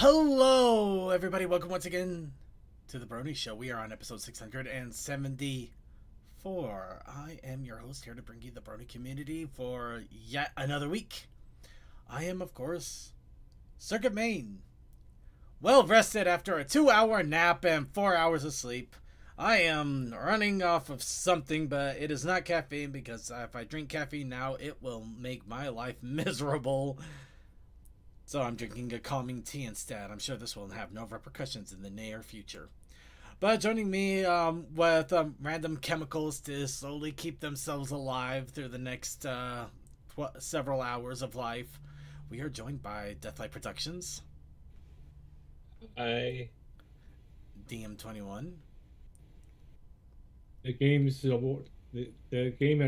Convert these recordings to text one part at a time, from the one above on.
Hello, everybody. Welcome once again to the Brony Show. We are on episode 674. I am your host here to bring you the Brony community for yet another week. I am, of course, Circuit Main. Well rested after a 2-hour nap and 4 hours of sleep. I am running off of something, but it is not caffeine because if I drink caffeine now, it will make my life miserable. So I'm drinking a calming tea instead. I'm sure this will have no repercussions in the near future. But joining me with random chemicals to slowly keep themselves alive through the next several hours of life, we are joined by Deathlight Productions. I DM21. the game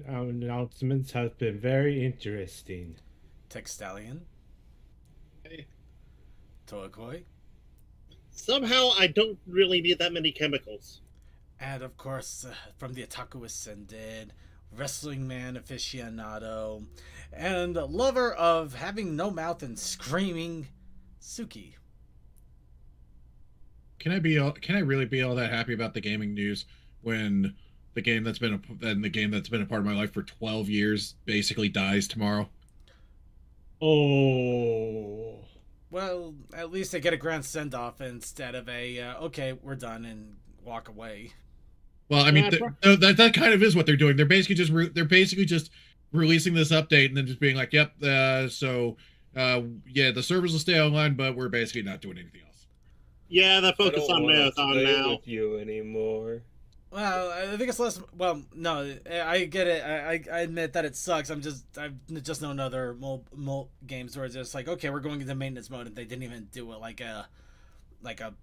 announcements have been very interesting. Tech Stallion. Hey. Toakoi. Somehow I don't really need that many chemicals. And of course, from the Otaku Ascended, wrestling man aficionado, and lover of having no mouth and screaming, Suki. Can I really be all that happy about the gaming news when the game that's been a part of my life for 12 years basically dies tomorrow? Oh, Well, at least they get a grand send off instead of a okay, we're done and walk away. Well, I mean, that kind of is what they're doing. They're basically just releasing this update and then just being like, "Yep, yeah, the servers will stay online, but we're basically not doing anything else." Yeah, the I focus don't on wanna marathon play now. with you anymore. Well, I think it's less. Well, no, I get it. I admit that it sucks. I've just known other mobile games where it's just like, okay, we're going into maintenance mode, and they didn't even do it like a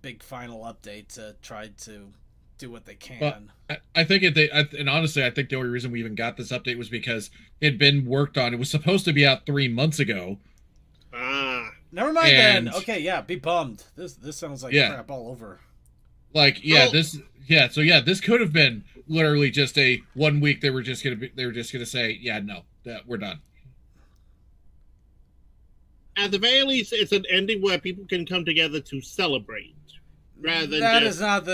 big final update to try to do what they can. Well, I think and honestly, I think the only reason we even got this update was because it'd been worked on. It was supposed to be out 3 months ago. Never mind then. Okay, yeah, be bummed. This sounds like crap all over. This could have been literally just a 1 week. They were just gonna say, yeah, no, we're done. At the very least, it's an ending where people can come together to celebrate, rather than that's not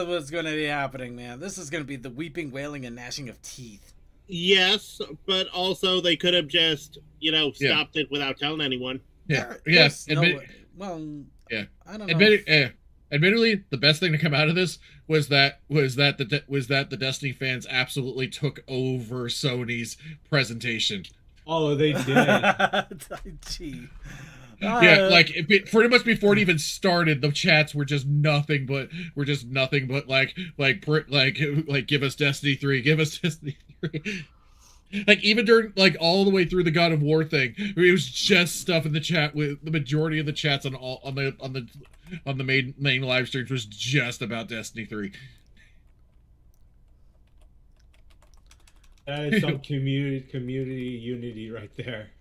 what's going to be happening, man. This is going to be the weeping, wailing, and gnashing of teeth. Yes, but also they could have just stopped it without telling anyone. Yeah, yes. Yeah. I don't know. Admittedly, the best thing to come out of this was that the Destiny fans absolutely took over Sony's presentation. Oh, they did. Gee. Pretty much before it even started, the chats were just nothing but like give us Destiny 3, give us Destiny 3. Like even during all the way through the God of War thing, it was just stuff in the chat with the majority of the chats on the main live streams was just about Destiny 3. That is some community unity right there.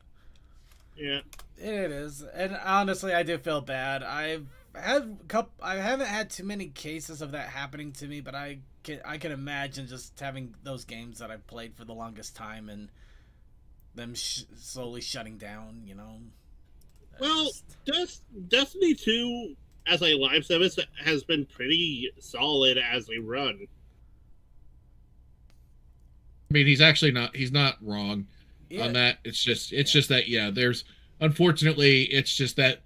Yeah, it is, and honestly, I do feel bad. I haven't had too many cases of that happening to me, but I can imagine just having those games that I've played for the longest time and them slowly shutting down. Well, Destiny 2 as a live service has been pretty solid as a run. I mean, he's not wrong on that. It's just that there's unfortunately it's just that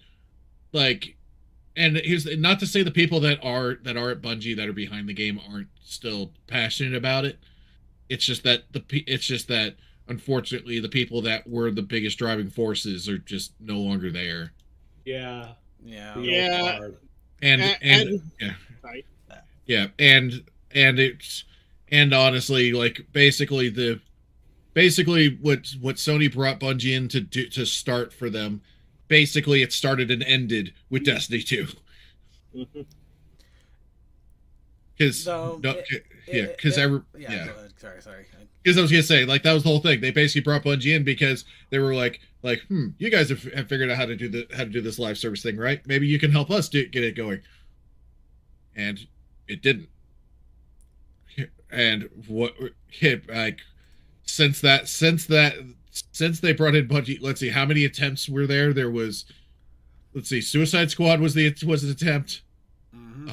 and here's not to say the people that are at Bungie that are behind the game aren't still passionate about it. It's just that unfortunately the people that were the biggest driving forces are just no longer there. Yeah. And honestly, basically what Sony brought Bungie in to start for them, basically it started and ended with Destiny 2. Because sorry. Because I was gonna say, that was the whole thing. They basically brought Bungie in because they were like, you guys have figured out how to do this live service thing, right? Maybe you can help us get it going. And it didn't. And since they brought in Bungie, let's see how many attempts were there. There was let's see, Suicide Squad was an attempt. Mm-hmm.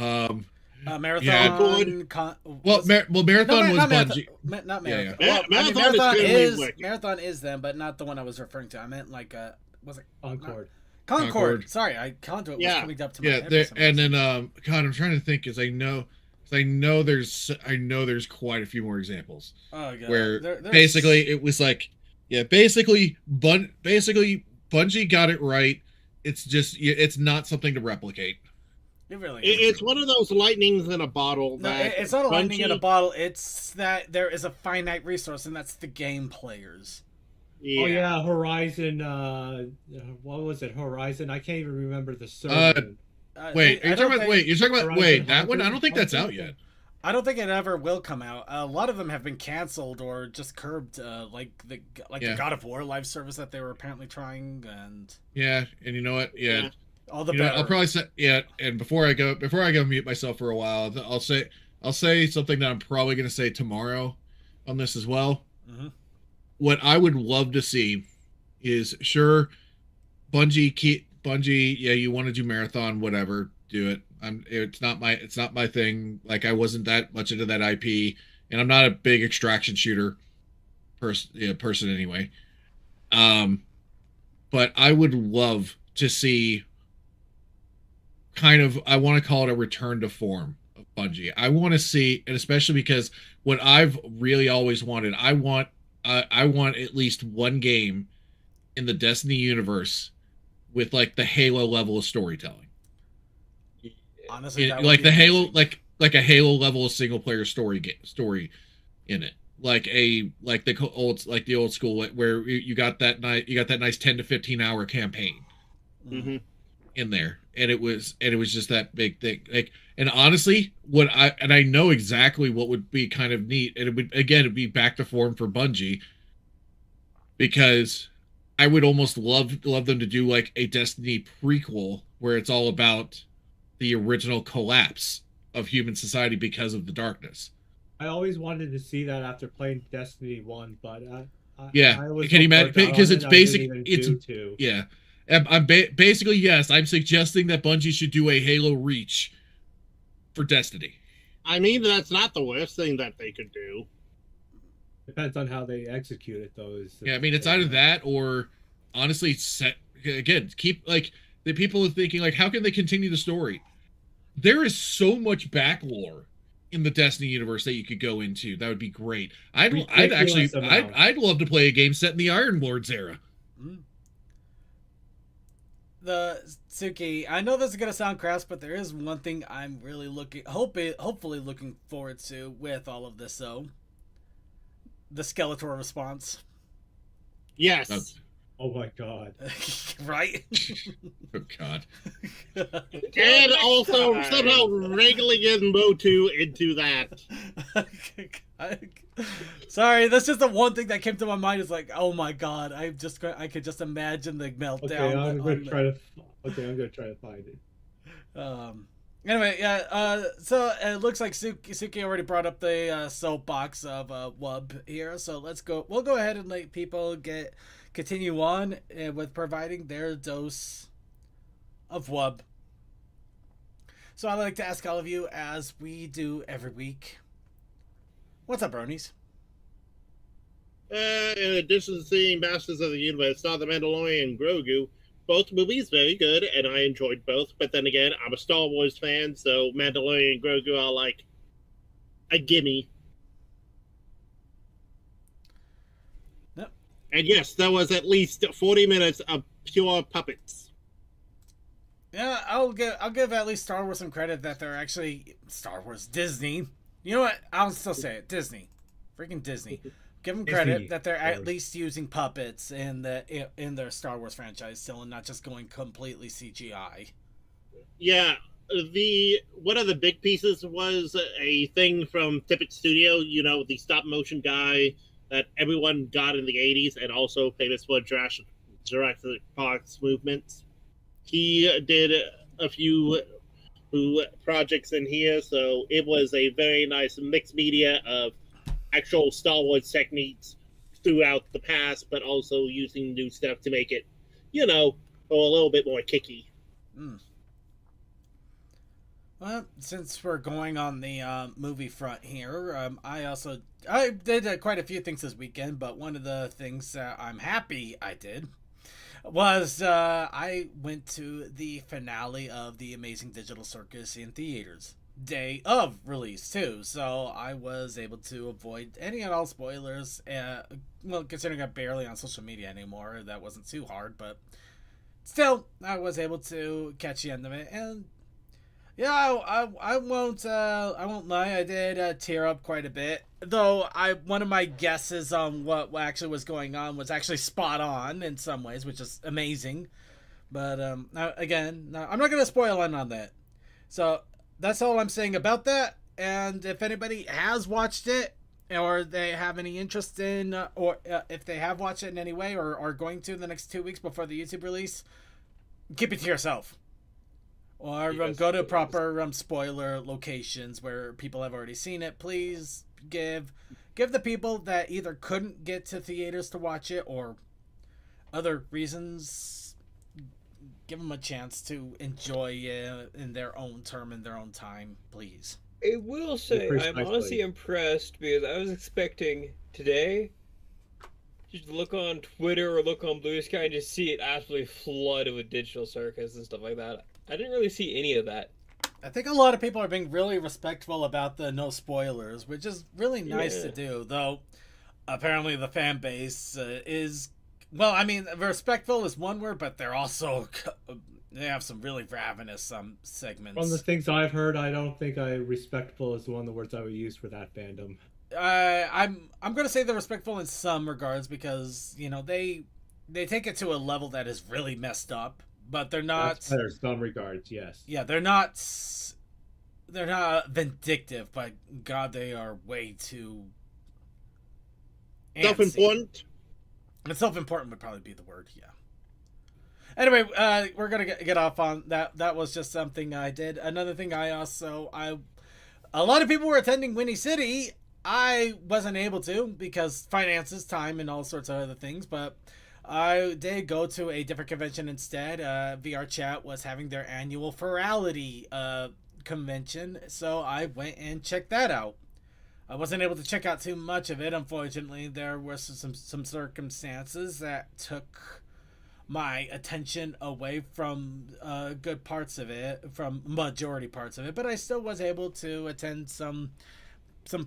Yeah. Marathon. Marathon was not Bungie. Not Yeah, Marathon. yeah. Well, I mean, Marathon Marathon is them, but not the one I was referring to. I meant like was it Concord. Concord. Sorry, Concord was coming up to my head. For some and reason. then God, I'm trying to think because I know there's quite a few more examples Oh god. where There's- basically it was like, yeah, basically Bungie got it right. It's just it's not something to replicate. it really It's one of those lightnings in a bottle. no, That it's not a lightning in a Bungie- bottle. It's that there is a finite resource, and that's the game players. Yeah. Oh yeah, Horizon. What was it? Horizon. I can't even remember the server. Wait, I don't think- you're talking about Horizon that one? I Hunter? don't think that's out yet. I don't think it ever will come out. A lot of them have been canceled or just curbed, like the God of War live service that they were apparently trying, and Yeah, and you know what? Yeah. all the You know, better. I'll probably say and before I go mute myself for a while, I'll say something that I'm probably going to say tomorrow on this as well. Mhm. What I would love to see is sure Bungie, yeah, you want to do marathon, whatever, do it. It's not my thing. Like I wasn't that much into that IP, and I'm not a big extraction shooter person anyway. But I would love to see kind of, I want to call it a return to form of Bungie. I want to see, and especially because what I've really always wanted, I want at least one game in the Destiny universe with like the Halo level of storytelling. Honestly, that would Like be the Halo, amazing. like a Halo level of single player story in it. Like the old school where you got that nice 10 to 15 hour campaign Mhm. in there, and it was just that big thing. Like, and honestly, I know exactly what would be kind of neat, and it'd be back to form for Bungie, because I would almost love them to do like a Destiny prequel where it's all about the original collapse of human society because of the darkness. I always wanted to see that after playing Destiny 1, but Yeah, I was can you so imagine? burnt out Because on it's it, I didn't basic. even It's do two. yeah. Basically yes. I'm suggesting that Bungie should do a Halo Reach for Destiny. I mean, that's not the worst thing that they could do. Depends on how they execute it, though. Yeah, I mean it's either that or honestly keep like the people are thinking like how can they continue the story? There is so much back lore in the Destiny universe that you could go into. That would be great. I'd love to play a game set in the Iron Lords era. Mm. The Suki, I know this is gonna sound crass, but there is one thing I'm really hopefully looking forward to with all of this, though. The Skeletor response. Yes. Oh. Oh my god. Right? Oh God. And also somehow wrangling in Motu into that. Sorry, that's just the one thing that came to my mind. Is like, oh my god, I could just imagine the meltdown. Okay, I'm gonna try to find it. Anyway, yeah. So it looks like Suki already brought up the soapbox of Wub here. So let's go. We'll go ahead and let people continue on with providing their dose of Wub. So I'd like to ask all of you, as we do every week, what's up, bronies? In addition to seeing Masters of the Universe, saw The Mandalorian and Grogu. Both movies very good, and I enjoyed both. But then again, I'm a Star Wars fan, so Mandalorian and Grogu are like a gimme. Yep. And yes, there was at least 40 minutes of pure puppets. Yeah, I'll give at least Star Wars some credit that they're actually Disney. You know what? I'll still say it. Disney, freaking Disney. Give them credit Disney, that they're of at course. least using puppets in their Star Wars franchise still, and not just going completely CGI. Yeah, one of the big pieces was a thing from Tippett Studio, the stop motion guy that everyone got in the 80s and also famous for Jurassic Park's movements. He did a few projects in here, so it was a very nice mixed media of actual Star Wars techniques throughout the past, but also using new stuff to make it, a little bit more kicky. Hmm. Well, since we're going on the movie front here, I did quite a few things this weekend, but one of the things that I'm happy I did was I went to the finale of the Amazing Digital Circus in theaters. Day of release too, so I was able to avoid any and all spoilers. Well, considering I'm barely on social media anymore, that wasn't too hard, but still, I was able to catch the end of it, and yeah, I won't lie. I did tear up quite a bit. Though one of my guesses on what actually was going on was actually spot on in some ways, which is amazing. But again, no, I'm not going to spoil on that. So that's all I'm saying about that. And if anybody has watched it, or they have any interest in, or if they have watched it in any way, or are going to in the next 2 weeks before the YouTube release, keep it to yourself. Or go to proper spoiler locations where people have already seen it. Please give the people that either couldn't get to theaters to watch it or other reasons, give them a chance to enjoy it in their own term, in their own time, please. I will say, I'm honestly impressed because I was expecting today just look on Twitter or look on Blue Sky and just see it absolutely flooded with digital circus and stuff like that. I didn't really see any of that. I think a lot of people are being really respectful about the no spoilers, which is really nice to do. Though, apparently the fan base is, well, I mean, respectful is one word, but they're also, they have some really ravenous segments. From the things I've heard, I don't think respectful is one of the words I would use for that fandom. I'm going to say they're respectful in some regards because, you know, they take it to a level that is really messed up. But they're not. That's better, some regards, yes. Yeah, they're not vindictive, but God, they are way too self-important. And self-important would probably be the word. Yeah. Anyway, we're gonna get off on that. That was just something I did. Another thing a lot of people were attending Winnie City. I wasn't able to because finances, time, and all sorts of other things, but I did go to a different convention instead. VR Chat was having their annual Ferality convention, so I went and checked that out. I wasn't able to check out too much of it, unfortunately. There were some circumstances that took my attention away from good parts of it, from majority parts of it, but I still was able to attend some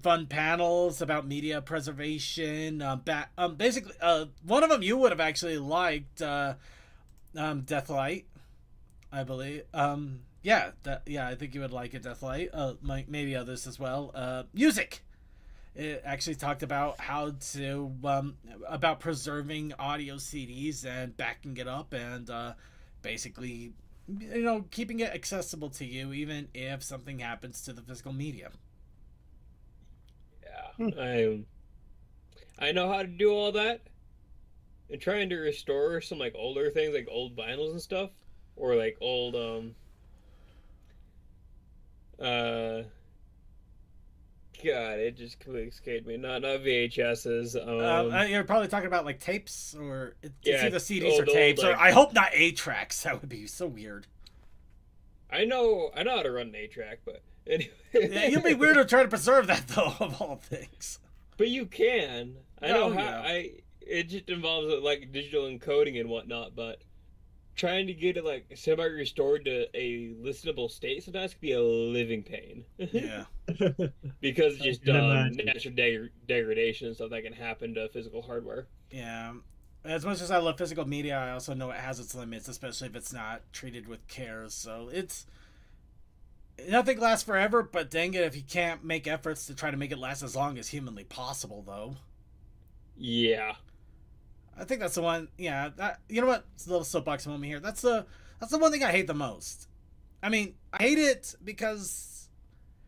fun panels about media preservation. Basically, one of them you would have actually liked, Deathlight, I believe. I think you would like it, Deathlight. Maybe others as well. Music. It actually talked about how to about preserving audio CDs and backing it up and basically, you know, keeping it accessible to you even if something happens to the physical media. I know how to do all that. And trying to restore some like older things, like old vinyls and stuff, or like old God, it just completely escaped me. Not VHSs. You're probably talking about like tapes, or it's Yeah, either CDs or old, tapes, or like- I hope not 8-tracks. That would be so weird. I know how to run an 8-track, but anyway. Yeah, you'd be weird to try to preserve that though, of all things. But you can. I Oh, know how. yeah. It just involves like digital encoding and whatnot, but trying to get it like semi restored to a listenable state sometimes can be a living pain. Yeah. Because it's just I can imagine. natural degradation and stuff that can happen to physical hardware. Yeah. As much as I love physical media, I also know it has its limits, especially if it's not treated with care. So it's nothing lasts forever, but dang it, if you can't make efforts to try to make it last as long as humanly possible, though. Yeah. I think that's the one. Yeah, you know what? It's a little soapbox moment here. That's the one thing I hate the most. I mean, I hate it because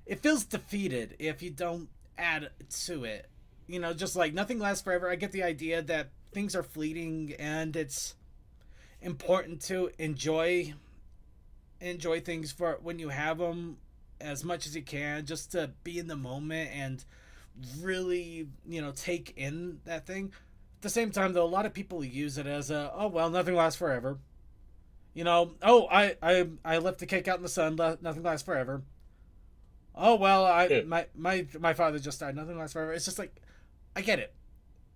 it feels defeated if you don't add to it. You know, just like nothing lasts forever. I get the idea that things are fleeting and it's important to enjoy things for when you have them as much as you can, just to be in the moment and really, you know, take in that thing. At the same time, though, a lot of people use it as oh well, nothing lasts forever. You know, oh, I left the cake out in the sun. Nothing lasts forever. Oh well, Yeah. my father just died. Nothing lasts forever. It's just like, I get it.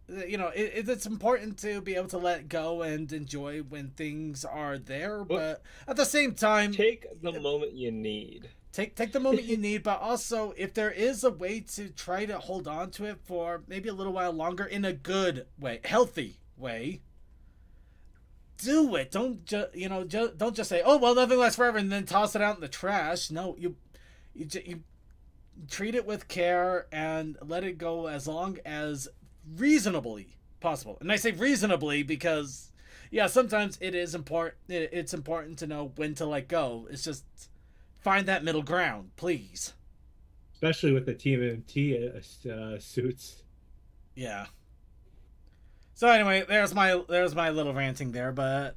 You know, it's important to be able to let go and enjoy when things are there, but at the same time, Take the moment you need. take the moment you need. But also, if there is a way to try to hold on to it for maybe a little while longer in a good way, healthy way, do it. Don't don't just say, oh well, nothing lasts forever, and then toss it out in the trash. No, you treat it with care and let it go as long as reasonably possible. And I say reasonably because, yeah, sometimes it is important. It's important to know when to let go. It's just find that middle ground, please. Especially with the TMNT suits. Yeah. So anyway, there's my little ranting there, but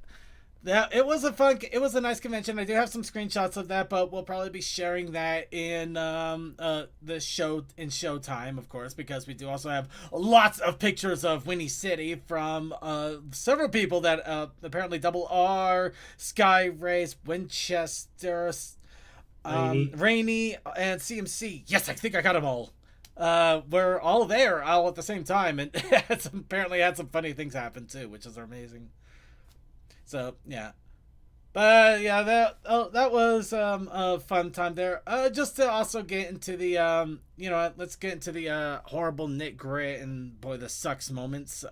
that it was a nice convention. I do have some screenshots of that, but we'll probably be sharing that in the show in Showtime, of course, because we do also have lots of pictures of Winnie City from several people that apparently Double R, Sky Race, Winchester, Rainy, and CMC. Yes, I think I got them all. We're all there all at the same time, and apparently had some funny things happen too, which is amazing. So yeah, but yeah, that was a fun time there. Just to also get into the let's get into the horrible Nick Grit and boy the sucks moments.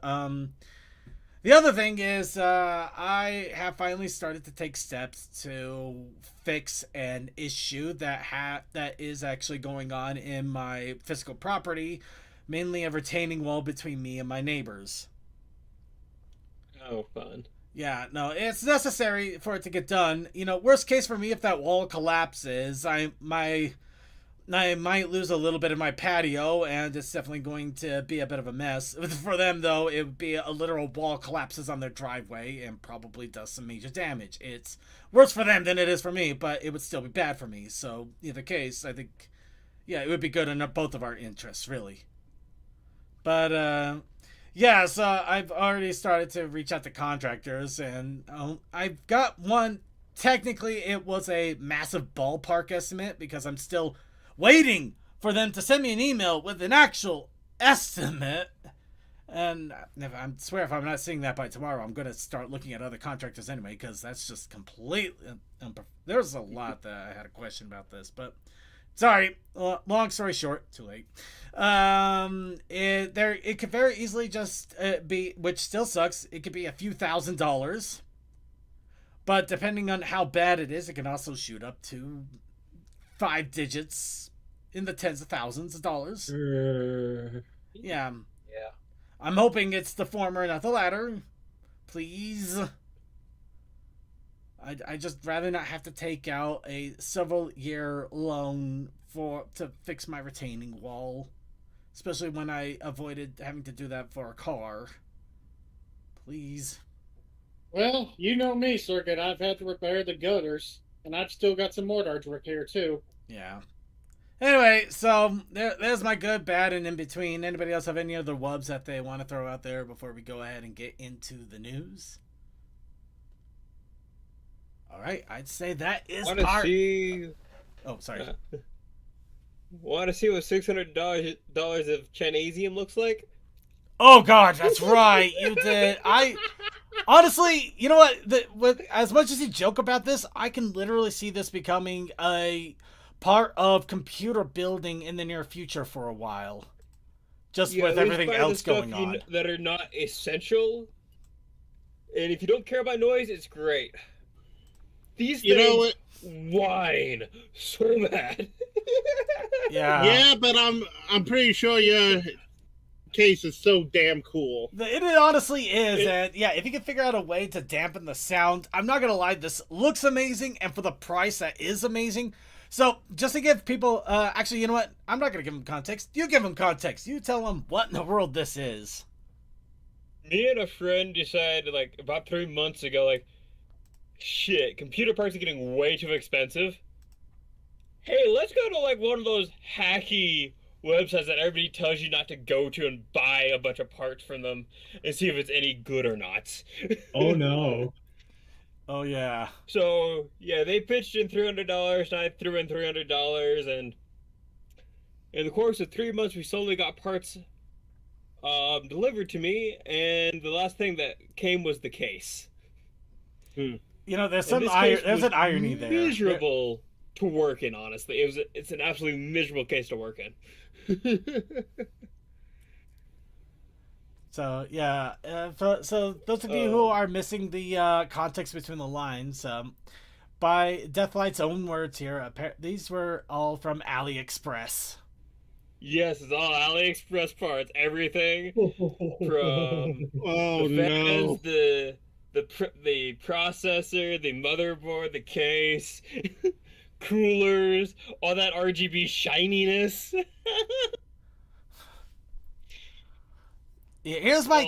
The other thing is I have finally started to take steps to fix an issue that is actually going on in my physical property, mainly a retaining wall between me and my neighbors. Oh, fun. Yeah, no, it's necessary for it to get done. You know, worst case for me, if that wall collapses, I might lose a little bit of my patio, and it's definitely going to be a bit of a mess. For them, though, it would be a literal wall collapses on their driveway and probably does some major damage. It's worse for them than it is for me, but it would still be bad for me. So, either case, I think, yeah, it would be good in both of our interests, really. But, yeah, so I've already started to reach out to contractors, and I've got one. Technically, it was a massive ballpark estimate because I'm still waiting for them to send me an email with an actual estimate. And I swear, if I'm not seeing that by tomorrow, I'm going to start looking at other contractors anyway, because that's just completely. There's a lot that I had a question about this, but sorry. Long story short, too late. It could very easily just be, which still sucks. It could be a few $1,000s, but depending on how bad it is, it can also shoot up to 5 digits in the tens of thousands of dollars. Yeah. Yeah. I'm hoping it's the former, not the latter. Please. I just rather not have to take out a several-year loan to fix my retaining wall, especially when I avoided having to do that for a car. Please. Well, you know me, Circuit. I've had to repair the gutters, and I've still got some mortar to repair too. Yeah. Anyway, so there's my good, bad, and in between. Anybody else have any other wubs that they want to throw out there before we go ahead and get into the news? All right, I'd say that is Want to see? Oh, sorry. Want to see what $600 of Chinesium looks like? Oh God, that's right. You did. Honestly, you know what? As much as you joke about this, I can literally see this becoming a part of computer building in the near future for a while. Just with everything else going on. That are not essential. And if you don't care about noise, it's great. These things whine so bad. Yeah. Yeah, but I'm pretty sure your case is so damn cool. It honestly is, and yeah, if you can figure out a way to dampen the sound, I'm not gonna lie, this looks amazing, and for the price, that is amazing. So, just to give people, actually, you know what? I'm not gonna give them context. You give them context. You tell them what in the world this is. Me and a friend decided, like, about 3 months ago, like, shit, computer parts are getting way too expensive. Hey, let's go to, like, one of those hacky websites that everybody tells you not to go to and buy a bunch of parts from them and see if it's any good or not. Oh, no. Oh yeah. So yeah, they pitched in $300, and I threw in $300, and in the course of 3 months, we slowly got parts delivered to me, and the last thing that came was the case. You know, there's And some this case there's was an irony there. Miserable to work in, honestly. It's an absolutely miserable case to work in. So yeah, so those of you who are missing the context between the lines, by Deathlight's own words here, these were all from AliExpress. Yes, it's all AliExpress parts. Everything from Oh the fans, no! the processor, the motherboard, the case, coolers, all that RGB shininess. Yeah, here's my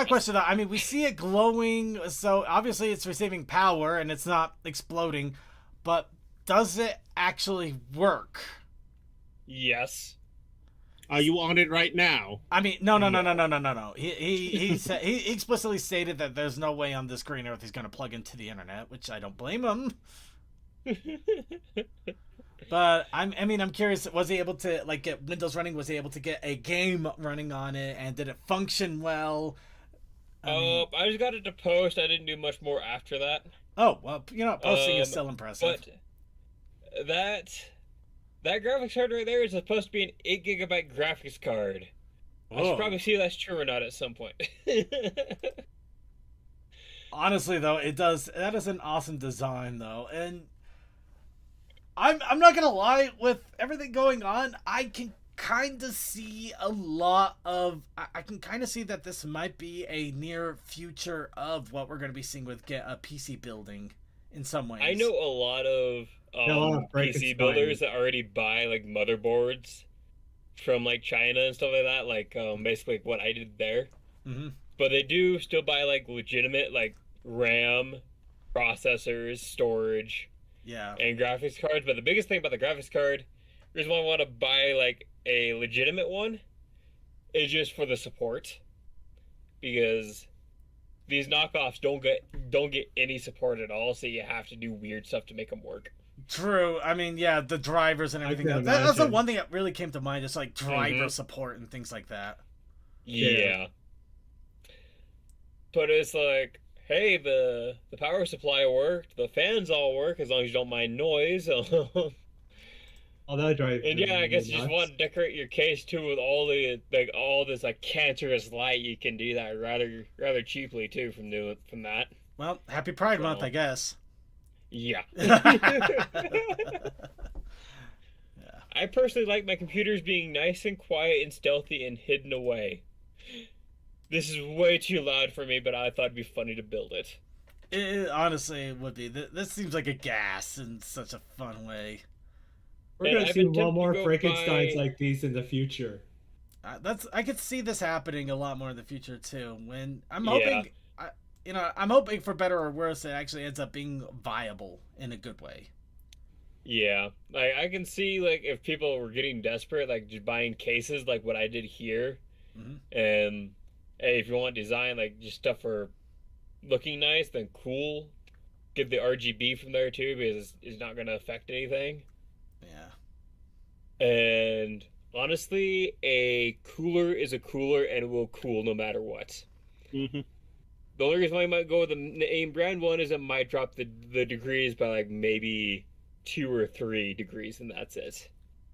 question though. I mean, we see it glowing, so obviously it's receiving power and it's not exploding, but does it actually work? Yes. Are you on it right now? I mean, no. He said he explicitly stated that there's no way on this green Earth he's going to plug into the internet, which I don't blame him. But I'm curious. Was he able to get Windows running? Was he able to get a game running on it, and did it function well? I just got it to post. I didn't do much more after that. Oh well, posting is still impressive. But that graphics card right there is supposed to be an 8 GB graphics card. I should probably see if that's true or not at some point. Honestly, though, that is an awesome design, though, and I'm not gonna lie, with everything going on, I can kind of see I can kind of see that this might be a near future of what we're gonna be seeing with a PC building in some ways. I know a lot of PC builders that already buy like motherboards from like China and stuff like that, like basically what I did there. Mm-hmm. But they do still buy like legitimate like RAM, processors, storage, and graphics cards. But the biggest thing about the graphics card, the reason why I want to buy like a legitimate one, is just for the support, because these knockoffs don't get any support at all, so you have to do weird stuff to make them work. True. I mean, yeah, the drivers and everything else. That's the one thing that really came to mind, just like driver support and things like that. Yeah. But it's like, hey, the power supply worked, the fans all work as long as you don't mind noise. Oh, that drive. And yeah, I guess you just want to decorate your case too with all this like cancerous light. You can do that rather cheaply too from that. Well, happy Pride Month, I guess. Yeah. Yeah. I personally like my computers being nice and quiet and stealthy and hidden away. This is way too loud for me, but I thought it'd be funny to build it. Honestly, it would be. This seems like a gas in such a fun way. We're gonna see a lot more Frankensteins like these in the future. I could see this happening a lot more in the future too. When I'm hoping, I'm hoping for better or worse, it actually ends up being viable in a good way. Yeah, like I can see like if people were getting desperate, like just buying cases, like what I did here, and hey, if you want design, like just stuff for looking nice, then cool. Get the RGB from there too, because it's not going to affect anything. Yeah. And honestly, a cooler is a cooler, and it will cool no matter what. Mm-hmm. The only reason why I might go with the name brand one is it might drop the degrees by like maybe 2 or 3 degrees, and that's it.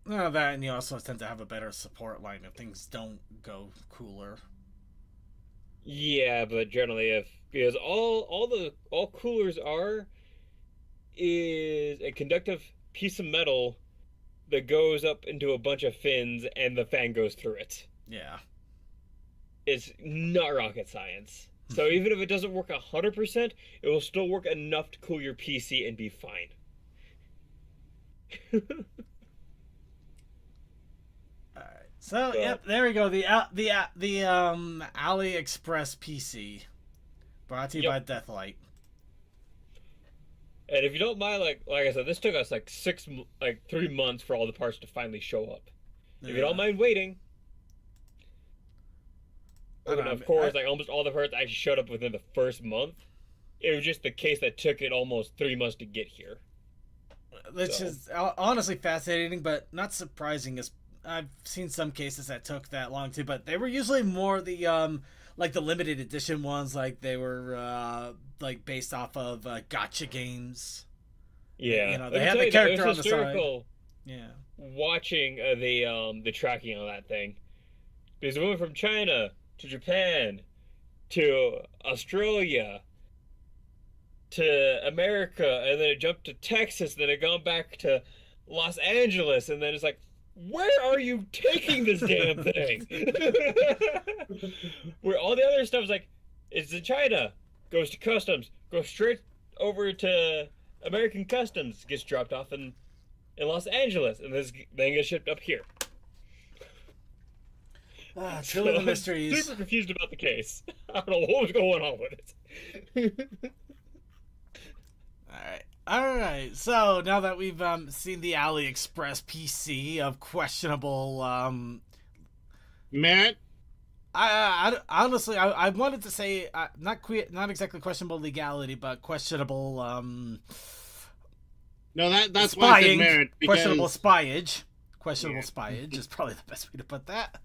No, that, and you also tend to have a better support line if things don't go cooler. Yeah, but generally, because all coolers are is a conductive piece of metal that goes up into a bunch of fins, and the fan goes through it. Yeah, it's not rocket science. So even if it doesn't work 100%, it will still work enough to cool your PC and be fine. Alright. So, yep, there we go. The AliExpress PC. Brought to you by Deathlight. And if you don't mind, like I said, this took us like 3 months for all the parts to finally show up. Yeah. If you don't mind waiting. And of course, like almost all the parts actually showed up within the first month. It was just the case that took it almost 3 months to get here. Which is honestly fascinating, but not surprising. As I've seen some cases that took that long too, but they were usually more the like the limited edition ones, like they were like based off of gotcha games. Yeah, you know, they had the character on the side. Yeah, watching the tracking on that thing, because it went from China to Japan to Australia to America, and then it jumped to Texas, then it gone back to Los Angeles, and then it's like, where are you taking this damn thing? Where all the other stuff is like, it's in China, goes to customs, goes straight over to American customs, gets dropped off in Los Angeles, and then gets shipped up here. Truly the mysteries. I'm super confused about the case. I don't know what was going on with it. All right. So now that we've seen the AliExpress PC of questionable, Matt, I honestly I wanted to say not exactly questionable legality, but questionable no, that's spying, why I said Matt, because... questionable spyage. Questionable spyage is probably the best way to put that.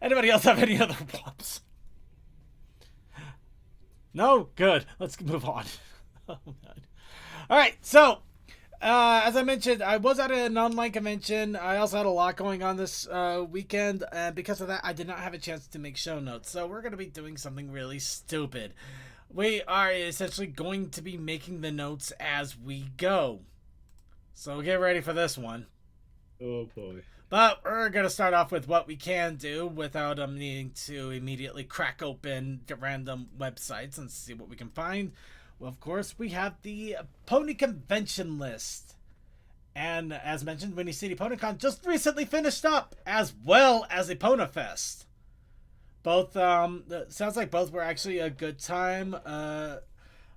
Anybody else have any other whoops? No? Good. Let's move on. Oh, God. All right. So, as I mentioned, I was at an online convention. I also had a lot going on this weekend. And because of that, I did not have a chance to make show notes. So we're going to be doing something really stupid. We are essentially going to be making the notes as we go. So get ready for this one. Oh boy. But we're going to start off with what we can do without needing to immediately crack open random websites and see what we can find. Well, of course, we have the Pony Convention list. And as mentioned, Winnie City PonyCon just recently finished up, as well as a PonyFest. Both, sounds like both were actually a good time.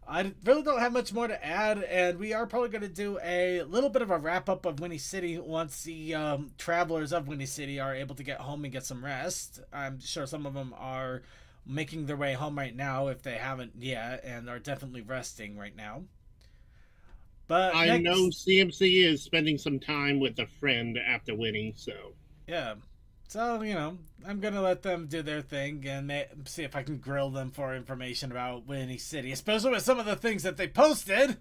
I really don't have much more to add, and we are probably going to do a little bit of a wrap-up of Winnie City once the travelers of Winnie City are able to get home and get some rest. I'm sure some of them are making their way home right now if they haven't yet, and are definitely resting right now. But I know CMC is spending some time with a friend after winning, so... Yeah. So, you know, I'm going to let them do their thing and see if I can grill them for information about Winnie City, especially with some of the things that they posted,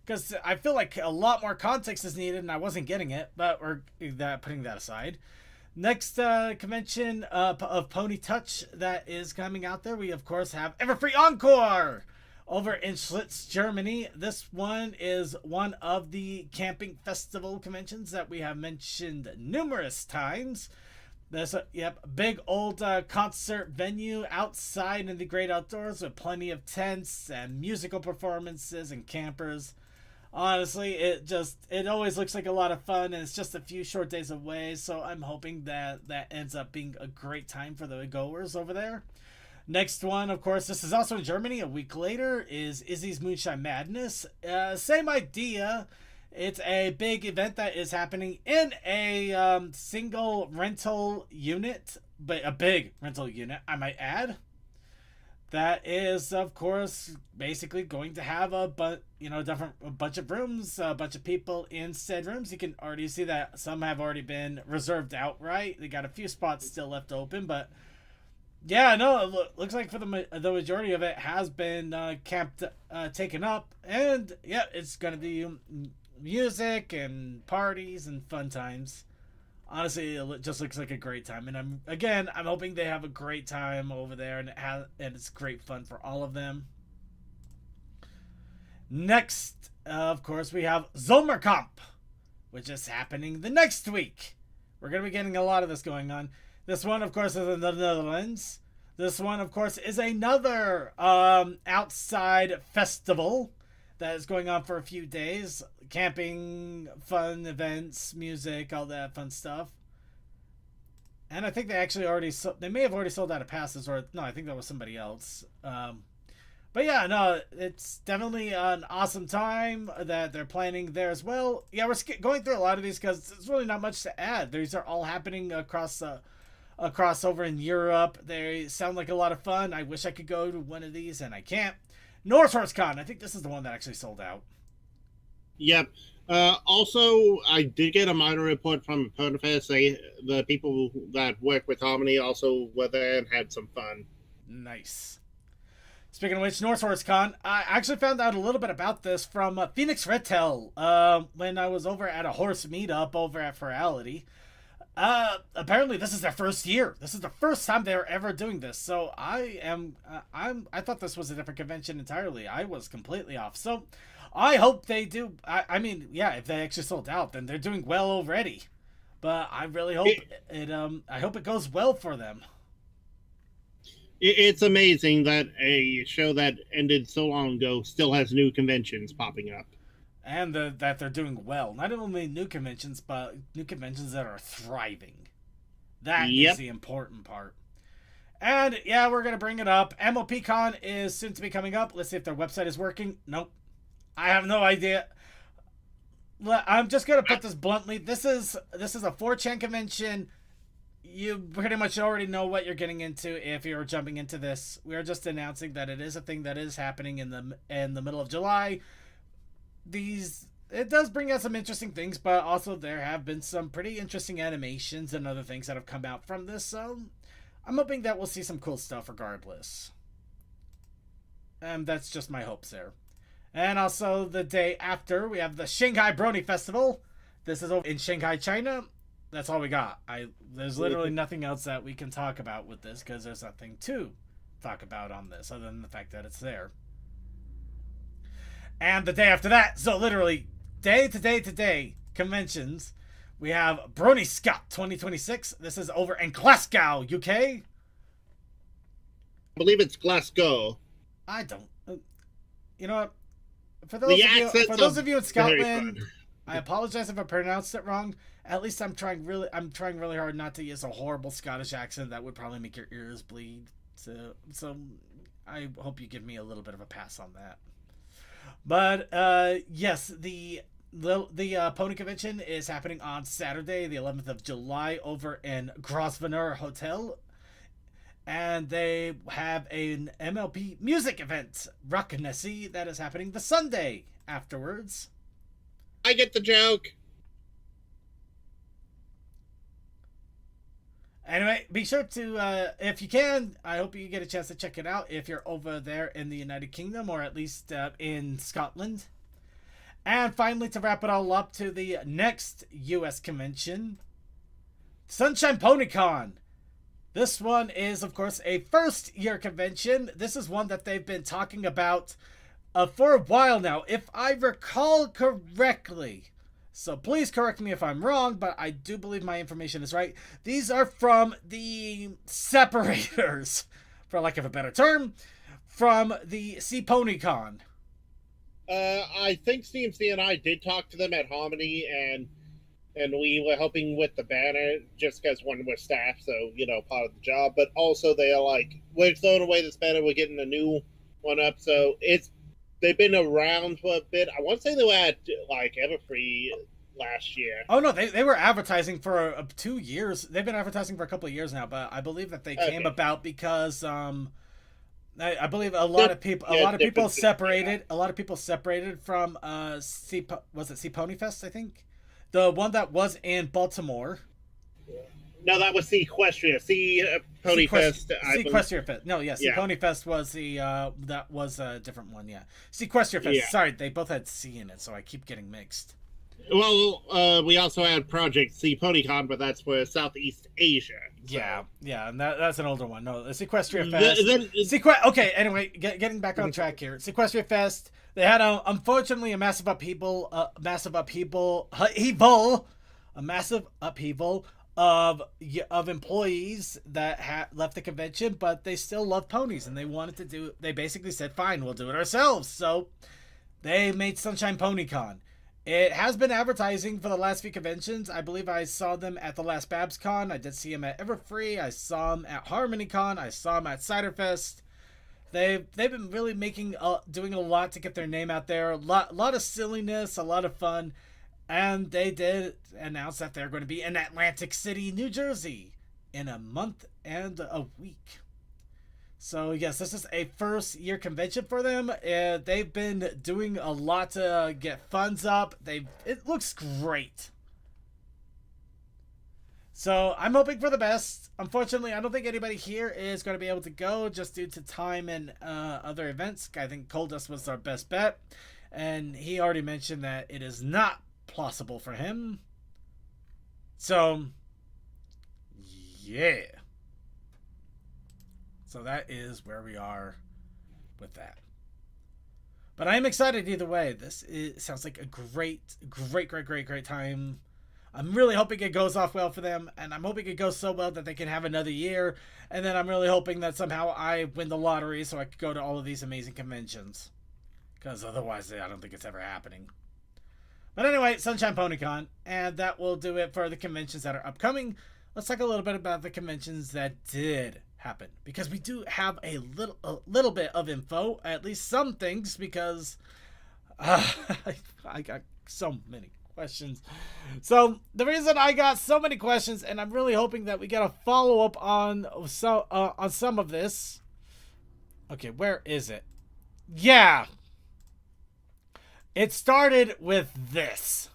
because I feel like a lot more context is needed and I wasn't getting it, but we're putting that aside. Next convention of Pony Touch that is coming out there, we of course have Everfree Encore over in Schlitz, Germany. This one is one of the camping festival conventions that we have mentioned numerous times. There's a big old concert venue outside in the great outdoors with plenty of tents and musical performances and campers. Honestly, it always looks like a lot of fun, and it's just a few short days away, so I'm hoping that ends up being a great time for the goers over there. Next one, of course, this is also in Germany. A week later is Izzy's Moonshine Madness. Same idea. It's a big event that is happening in a single rental unit, but a big rental unit, I might add. That is, of course, basically going to have a bunch of rooms, a bunch of people in said rooms. You can already see that some have already been reserved outright. They got a few spots still left open, but yeah, no, it looks like for the majority of it has been taken up, and yeah, it's gonna be music and parties and fun times. Honestly, it just looks like a great time, and I'm hoping they have a great time over there, and it's great fun for all of them. Next, of course, we have Zomerkamp, which is happening the next week. We're going to be getting a lot of this going on. This one, of course, is in the Netherlands. This one, of course, is another outside festival that is going on for a few days. Camping, fun events, music, all that fun stuff. And I think they actually they may have already sold out of passes, or no, I think that was somebody else. But yeah, no, it's definitely an awesome time that they're planning there as well. Yeah, we're going through a lot of these because there's really not much to add. These are all happening across over in Europe. They sound like a lot of fun. I wish I could go to one of these, and I can't. North Horse Con. I think this is the one that actually sold out. Yep. Also, I did get a minor report from PonyFest. The people that work with Harmony also were there and had some fun. Nice. Speaking of which, North Horse Con, I actually found out a little bit about this from Phoenix Redtail when I was over at a horse meetup over at Ferality. Apparently this is their first year. This is the first time they're ever doing this. So I thought this was a different convention entirely. I was completely off. So I hope they do. I mean, yeah, if they actually sold out, then they're doing well already. But I really hope I hope it goes well for them. It's amazing that a show that ended so long ago still has new conventions popping up. And that they're doing well. Not only new conventions, but new conventions that are thriving. That is the important part. And yeah, we're going to bring it up. MLPCon is soon to be coming up. Let's see if their website is working. Nope. I have no idea. I'm just going to put this bluntly. This is a 4chan convention. You pretty much already know what you're getting into if you're jumping into this. We are just announcing that it is a thing that is happening in the middle of July. It does bring out some interesting things, but also there have been some pretty interesting animations and other things that have come out from this, so I'm hoping that we'll see some cool stuff regardless. And that's just my hopes there. And also the day after, we have the Shanghai Brony Festival. This is over in Shanghai, China. That's all we got. There's literally nothing else that we can talk about with this, because there's nothing to talk about on this other than the fact that it's there. And the day after that, so literally day to day conventions, we have Brony Scott 2026. This is over in Glasgow, UK. I believe it's Glasgow. I don't. You know what? For those of you in Scotland, I apologize if I pronounced it wrong. At least I'm trying really hard not to use a horrible Scottish accent that would probably make your ears bleed. So I hope you give me a little bit of a pass on that. But yes, the Pony Convention is happening on Saturday, the 11th of July, over in Grosvenor Hotel, and they have an MLP music event, Rock Nessie, that is happening the Sunday afterwards. I get the joke. Anyway, be sure to, if you can, I hope you get a chance to check it out if you're over there in the United Kingdom, or at least in Scotland. And finally, to wrap it all up, to the next US convention, Sunshine PonyCon. This one is, of course, a first-year convention. This is one that they've been talking about for a while now, if I recall correctly. So please correct me if I'm wrong, but I do believe my information is right. These are from the separators, for lack of a better term, from the CPonyCon. I think CMC and I did talk to them at Harmony, and we were helping with the banner just because one was staff, so, part of the job. But also they are like, we're throwing away this banner, we're getting a new one up. So they've been around for a bit. I want to say they were at, Everfree last year. Oh, no, they were advertising for 2 years. They've been advertising for a couple of years now, but I believe that they came about because, I believe a lot of people separated from, was it CPonyFest, I think? The one that was in Baltimore. No, that was Sequestria. Ponyfest. Sequestria Fest. No, yeah, Ponyfest was that was a different one, yeah. Sequestria Fest. Yeah. Sorry, they both had C in it, so I keep getting mixed. Well, we also had Project CPonyCon, but that's for Southeast Asia. So. Yeah, and that's an older one. No, the Sequestria Fest. Okay, anyway, getting back on track here. Sequestria Fest. They had unfortunately a massive upheaval of employees that left the convention, but they still love ponies, and they basically said, fine, we'll do it ourselves. So they made Sunshine PonyCon. It has been advertising for the last few conventions. I believe I saw them at the last BabsCon. I did see them at Everfree. I saw them at HarmonyCon. I saw them at Ciderfest. They've been really doing a lot to get their name out there. A lot of silliness, a lot of fun. And they did announce that they're going to be in Atlantic City, New Jersey in a month and a week. So yes, this is a first year convention for them. They've been doing a lot to get funds up. It looks great. So I'm hoping for the best. Unfortunately, I don't think anybody here is going to be able to go just due to time and other events. I think Coldust was our best bet, and he already mentioned that it is not possible for him. So yeah. So that is where we are with that. But I am excited either way. Sounds like a great time. I'm really hoping it goes off well for them, and I'm hoping it goes so well that they can have another year. And then I'm really hoping that somehow I win the lottery so I could go to all of these amazing conventions. Because otherwise, I don't think it's ever happening. But anyway, Sunshine PonyCon, and that will do it for the conventions that are upcoming. Let's talk a little bit about the conventions that did happen, because we do have a little bit of info, at least some things, because I got so many questions. So the reason I got so many questions, and I'm really hoping that we get a follow up on some of this. Okay, where is it? Yeah, it started with this.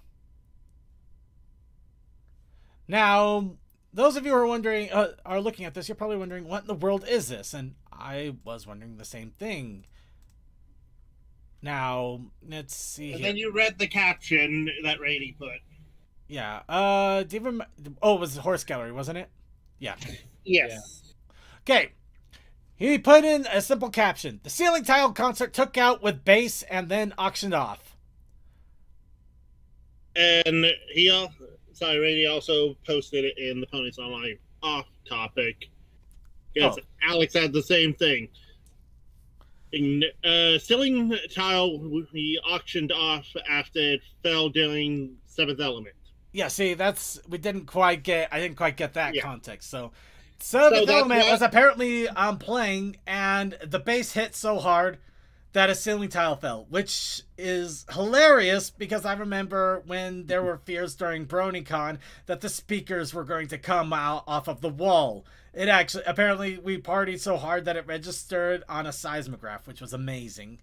Now, those of you who are wondering, are looking at this, you're probably wondering, what in the world is this? And I was wondering the same thing. Now, let's see. And here. then you read the caption that Rainy put. Yeah. Do you remember? Oh, it was the horse gallery, wasn't it? Yeah. Yes. Okay. He put in a simple caption: the ceiling tile concert took out with bass and then auctioned off. And Rainy also posted it in the Ponies Online off topic. Because Alex had the same thing. Ceiling tile we auctioned off after it fell during Seventh Element. Yeah, see, I didn't quite get that context. So So the that's element what- was apparently playing, and the bass hit so hard that a ceiling tile fell, which is hilarious because I remember when there were fears during BronyCon that the speakers were going to come out off of the wall. It actually, apparently we partied so hard that it registered on a seismograph, which was amazing.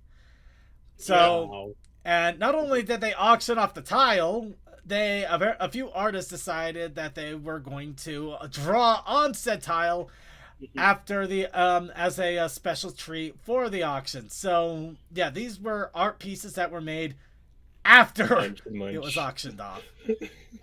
So, Wow. and not only did they auction off the tile, a few artists decided that they were going to draw on said tile after the as a special treat for the auction. So yeah, these were art pieces that were made after it was auctioned off.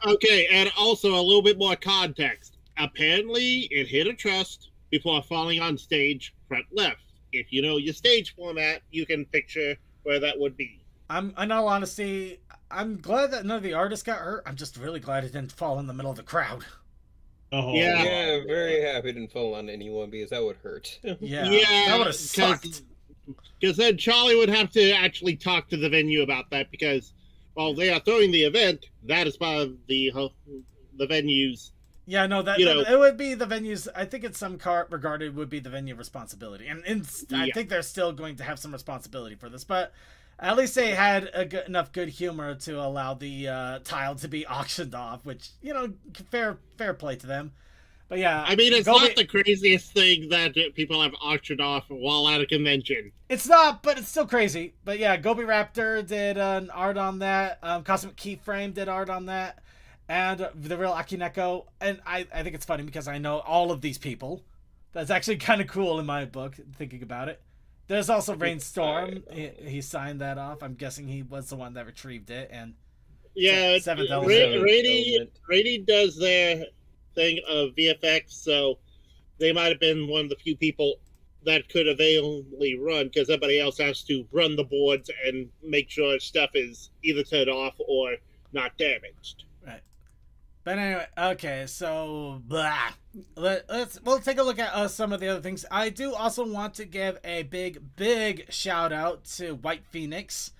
Okay, and also a little bit more context. Apparently, it hit a trust before falling on stage front left. If you know your stage format, you can picture where that would be. In all honesty, I'm glad that none of the artists got hurt. I'm just really glad it didn't fall in the middle of the crowd. Oh, Yeah. Yeah, very happy it didn't fall on anyone because that would hurt. Yeah, that would have sucked. Because then Charlie would have to actually talk to the venue about that because while they are throwing the event, that is part of the venue's. Yeah, no, it would be the venue's. I think in some regard it would be the venue responsibility, and I think they're still going to have some responsibility for this, but at least they had enough good humor to allow the tile to be auctioned off, which, you know, fair play to them. But yeah, I mean, it's not the craziest thing that people have auctioned off while at a convention. It's not, but it's still crazy. But yeah, Gobi Raptor did an art on that. Cosmic Keyframe did art on that. And the real Akineko. And I think it's funny because I know all of these people. That's actually kind of cool in my book, thinking about it. There's also Rainstorm. He signed that off. I'm guessing he was the one that retrieved it. And yeah, Seventh Element. Rainy does their thing of VFX, so they might have been one of the few people that could availably run because everybody else has to run the boards and make sure stuff is either turned off or not damaged. Right. But anyway, okay, so we'll take a look at some of the other things. I do also want to give a big shout out to White Phoenix.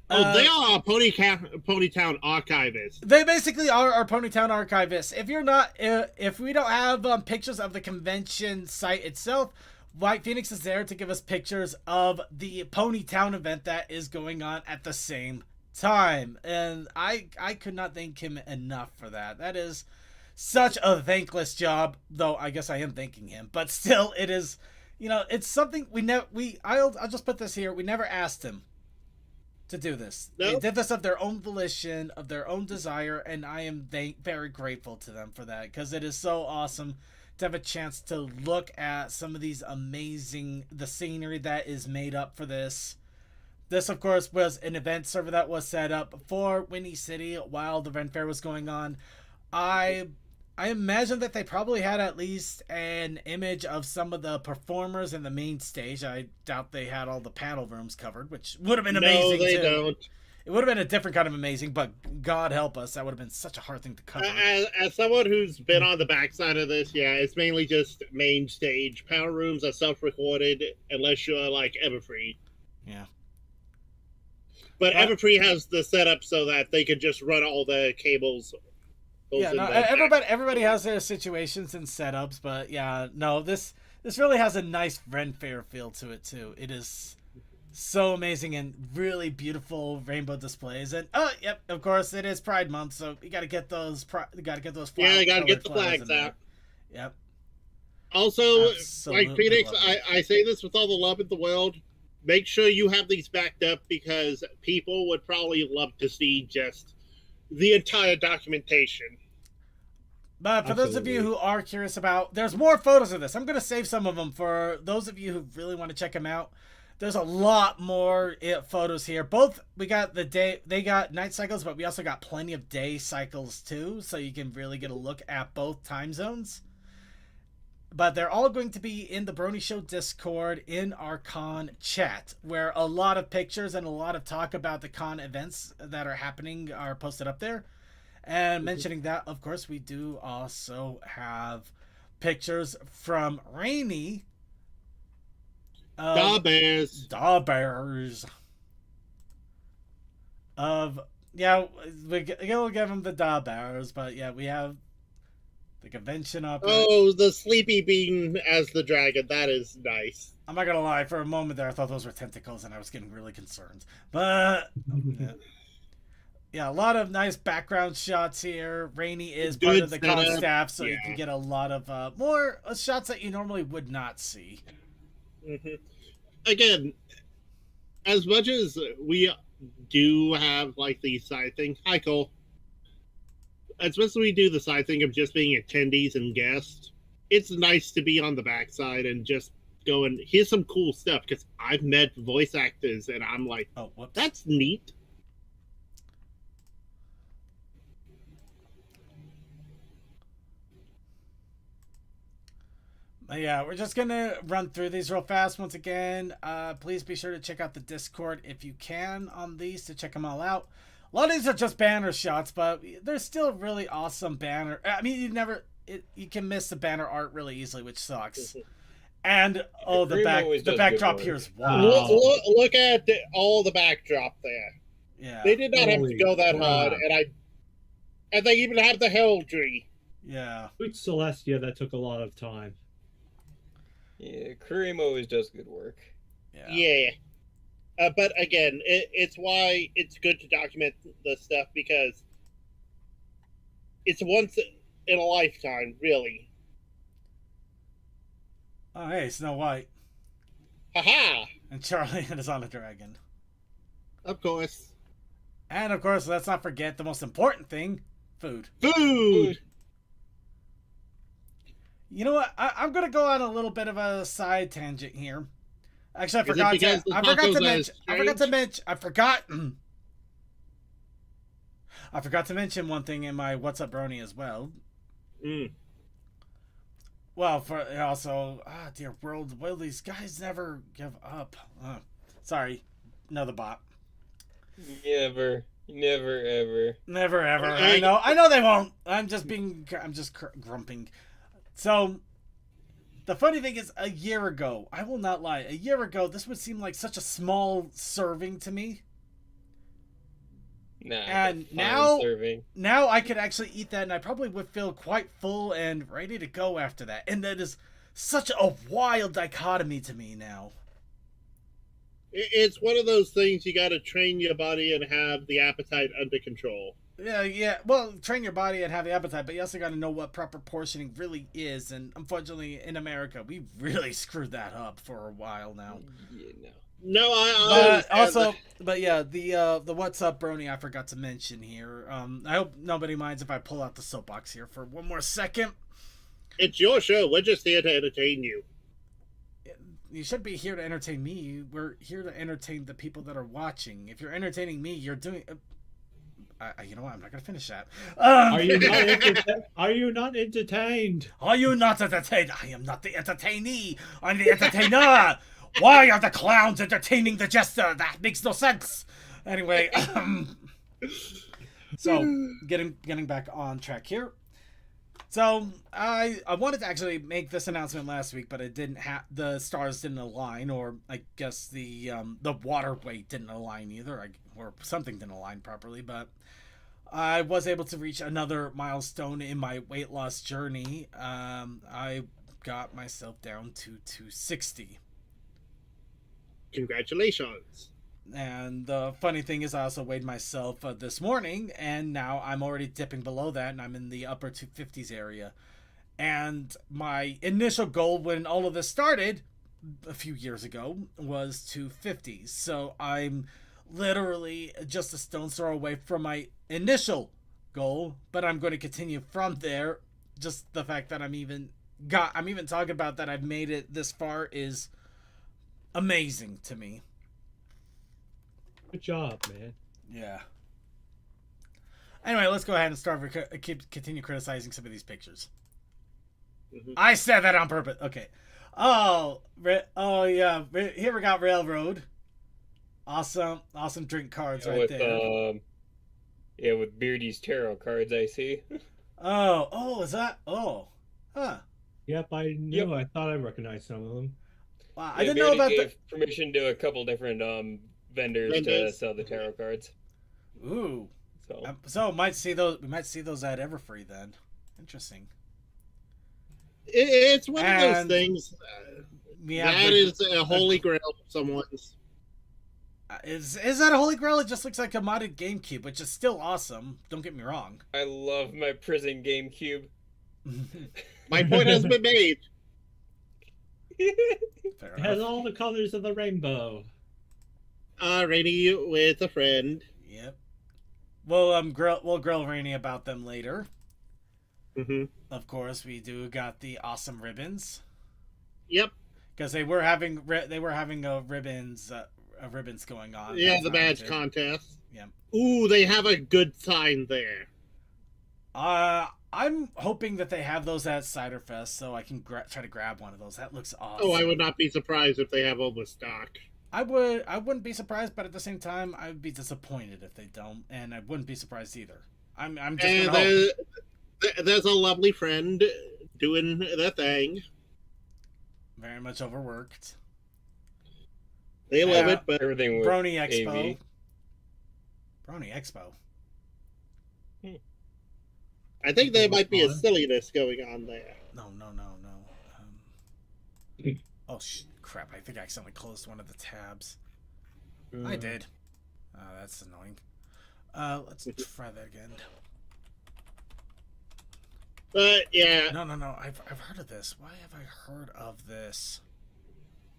They are our Ponytown archivists. They basically are our Ponytown archivists. If we don't have pictures of the convention site itself, White Phoenix is there to give us pictures of the Ponytown event that is going on at the same time. And I could not thank him enough for that. That is such a thankless job, though I guess I am thanking him. But still, it is it's something I'll just put this here. We never asked him to do this. They Nope. did this of their own volition, of their own desire, and I am very grateful to them for that, because it is so awesome to have a chance to look at some of these the scenery that is made up for this. This, of course, was an event server that was set up for Windy City while the Ren Fair was going on. I imagine that they probably had at least an image of some of the performers in the main stage. I doubt they had all the panel rooms covered, which would have been amazing. No, they too. don't. It would have been a different kind of amazing, but God help us, that would have been such a hard thing to cover. As someone who's been on the backside of this, yeah, it's mainly just main stage. Panel rooms are self-recorded unless you're like Everfree. Yeah. But Everfree has the setup so that they could just run all the cables. Yeah, no, everybody has their situations and setups, but yeah, no, this really has a nice Ren Fair feel to it too. It is so amazing and really beautiful rainbow displays, and yep, of course it is Pride Month, so you got to get those. You got to get those. Yeah, you got to get the flags out. Yep. Also, Absolutely like Phoenix, love it. I say this with all the love in the world. Make sure you have these backed up, because people would probably love to see just the entire documentation. But for those of you who are curious about, there's more photos of this. I'm going to save some of them for those of you who really want to check them out. There's a lot more photos here. We got they got night cycles, but we also got plenty of day cycles too, so you can really get a look at both time zones. But they're all going to be in the Brony Show Discord in our con chat, where a lot of pictures and a lot of talk about the con events that are happening are posted up there. And mentioning that, of course, we do also have pictures from Rainy. Da Bears. We'll give them the Da Bears, but yeah, we have the convention up. Oh, the Sleepy Bean as the dragon. That is nice. I'm not gonna lie, for a moment there I thought those were tentacles and I was getting really concerned. But yeah, a lot of nice background shots here. Rainy is part of the con staff, so you can get a lot of more shots that you normally would not see. Mm-hmm. Again, as much as we do have like the side thing, hi Cole. As much as we do the side thing of just being attendees and guests, it's nice to be on the backside and just go and here's some cool stuff, because I've met voice actors and I'm like, oh, that's neat. Yeah, we're just gonna run through these real fast once again. Please be sure to check out the Discord if you can on these to check them all out. A lot of these are just banner shots, but they're still really awesome banner. I mean, you can miss the banner art really easily, which sucks. And the backdrop here is wow. Look at all the backdrop there. Yeah, they did not have to go that hard, and they even have the heraldry. Yeah, with Celestia, that took a lot of time. Yeah, Kareem always does good work. Yeah. But again, it's why it's good to document the stuff, because it's once in a lifetime, really. Oh, hey, Snow White. Haha! And Charlie is on a dragon. Of course. And of course, let's not forget the most important thing, food. Food! You know what? I'm going to go on a little bit of a side tangent here. Actually, I forgot to mention one thing in my What's Up Brony as well. Well, for also, dear world, will these guys never give up? Sorry, another bot. Never, ever. Never, ever. I know they won't. I'm just grumping. So, the funny thing is, a year ago, I will not lie, this would seem like such a small serving to me. Nah, and now I could actually eat that, and I probably would feel quite full and ready to go after that. And that is such a wild dichotomy to me now. It's one of those things you got to train your body and have the appetite under control. Yeah. Well, train your body and have the appetite, but you also got to know what proper portioning really is. And unfortunately, in America, we really screwed that up for a while now. Yeah, no. No, But also, but yeah, the what's up, Brony, I forgot to mention here. I hope nobody minds if I pull out the soapbox here for one more second. it's your show. We're just here to entertain you. You should be here to entertain me. We're here to entertain the people that are watching. If you're entertaining me, you're doing. You know what? I'm not gonna finish that. Are you not Are you not entertained? Are you not entertained? I am not the entertainee. I'm the entertainer. Why are the clowns entertaining the jester? That makes no sense. Anyway, so getting back on track here. So I wanted to actually make this announcement last week, but it didn't have the stars didn't align, or I guess the water weight didn't align either, or something didn't align properly. But I was able to reach another milestone in my weight loss journey. I got myself down to 260. Congratulations. And the funny thing is, I also weighed myself this morning, and now I'm already dipping below that, and I'm in the upper 250s area. And my initial goal when all of this started a few years ago was 250s. So I'm literally just a stone's throw away from my initial goal, but I'm going to continue from there. Just the fact that I'm even talking about that I've made it this far is amazing to me. Good job, man. Yeah. Anyway, let's go ahead and continue criticizing some of these pictures. Mhm. I said that on purpose. Okay. Oh yeah. Here we got Railroad. Awesome drink cards right with, there. Yeah, with Beardy's tarot cards, I see. Oh, is that? Oh, huh. Yep, I knew. I thought I recognized some of them. Wow, Yeah, I didn't know about gave permission to a couple different vendors to sell the tarot cards. Ooh. So So might see those. We might see those at Everfree then. Interesting. It's one of those And things. We have That the- is a holy grail of someone's. Is that a holy grail? It just looks like a modded GameCube, which is still awesome. Don't get me wrong. I love my prison GameCube. My point has been made. Fair It has enough. all the colors of the rainbow. Rainy with a friend. Yep. We'll grill Rainy about them later. Mm-hmm. Of course, we do got the awesome ribbons Yep. because they were having ribbons going on. Yeah, that the time, badge too. contest. Yeah. Ooh, they have a good sign there. I'm hoping that they have those at Cider Fest, so I can try to grab one of those. That looks awesome. Oh, I would not be surprised if they have overstock. I wouldn't be surprised, but at the same time, I would be disappointed if they don't, and I wouldn't be surprised either. I'm just And gonna hope. there's a lovely friend doing their thing. Very much overworked. They love Yeah. it, but Everything with Brony Expo. AV. Brony Expo. I think there might be a Fun. silliness going on there. No. Oh crap! I think I accidentally closed one of the tabs. I did. That's annoying. Let's try that again. But yeah, No. I've heard of this. Why have I heard of this?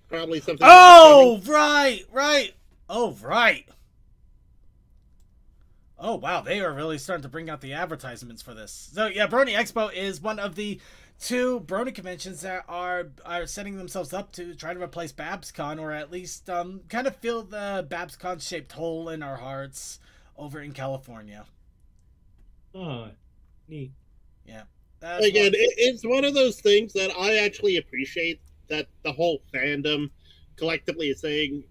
probably something. Oh right. Oh right. Oh wow, they are really starting to bring out the advertisements for this. So yeah, Brony Expo is one of the 2 Brony conventions that are setting themselves up to try to replace BabsCon, or at least kind of fill the BabsCon shaped hole in our hearts over in California. Oh, neat. Yeah. That's Again, it's one of those things that I actually appreciate, that the whole fandom collectively is saying,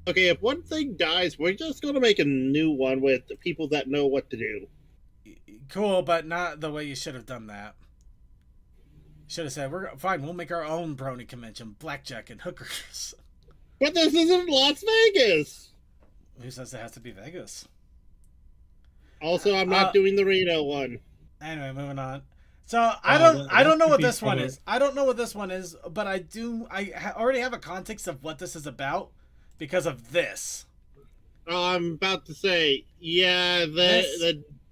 okay, if one thing dies, we're just going to make a new one with people that know what to do. cool, but not the way you should have done that. Should have said, "We're fine. We'll make our own Brony convention, blackjack and hookers." But this isn't Las Vegas. Who says it has to be Vegas? Also, I'm not doing the Reno one. Anyway, moving on. So I don't know what could be this one fun. is. I don't know what this one is, but I do. Already have a context of what this is about because of this. I'm about to say, yeah, This-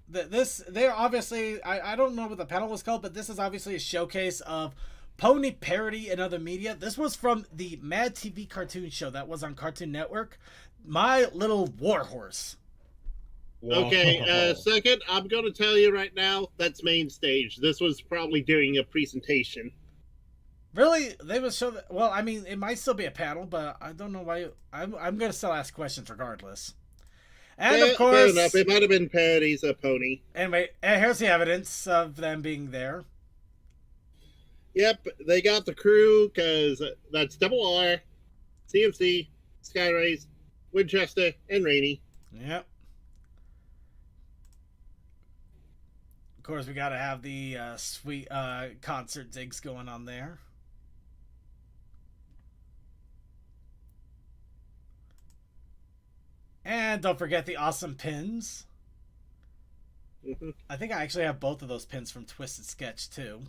they're obviously, I don't know what the panel was called, but this is obviously a showcase of pony parody and other media. This was from the Mad TV cartoon show that was on Cartoon Network, My Little Warhorse. Okay, second, I'm going to tell you right now, that's main stage. This was probably doing a presentation. Really? They would show that? Well, I mean, it might still be a panel, but I don't know why. I'm going to still ask questions regardless. And yeah, of course, fair enough. It might have been parodies of Pony. Anyway, here's the evidence of them being there. Yep, they got the crew because that's Double R, CMC, Skyrays, Winchester, and Rainey. Yep. Of course, we got to have the sweet concert digs going on there. And don't forget the awesome pins. Mm-hmm. I think I actually have both of those pins from Twisted Sketch, too.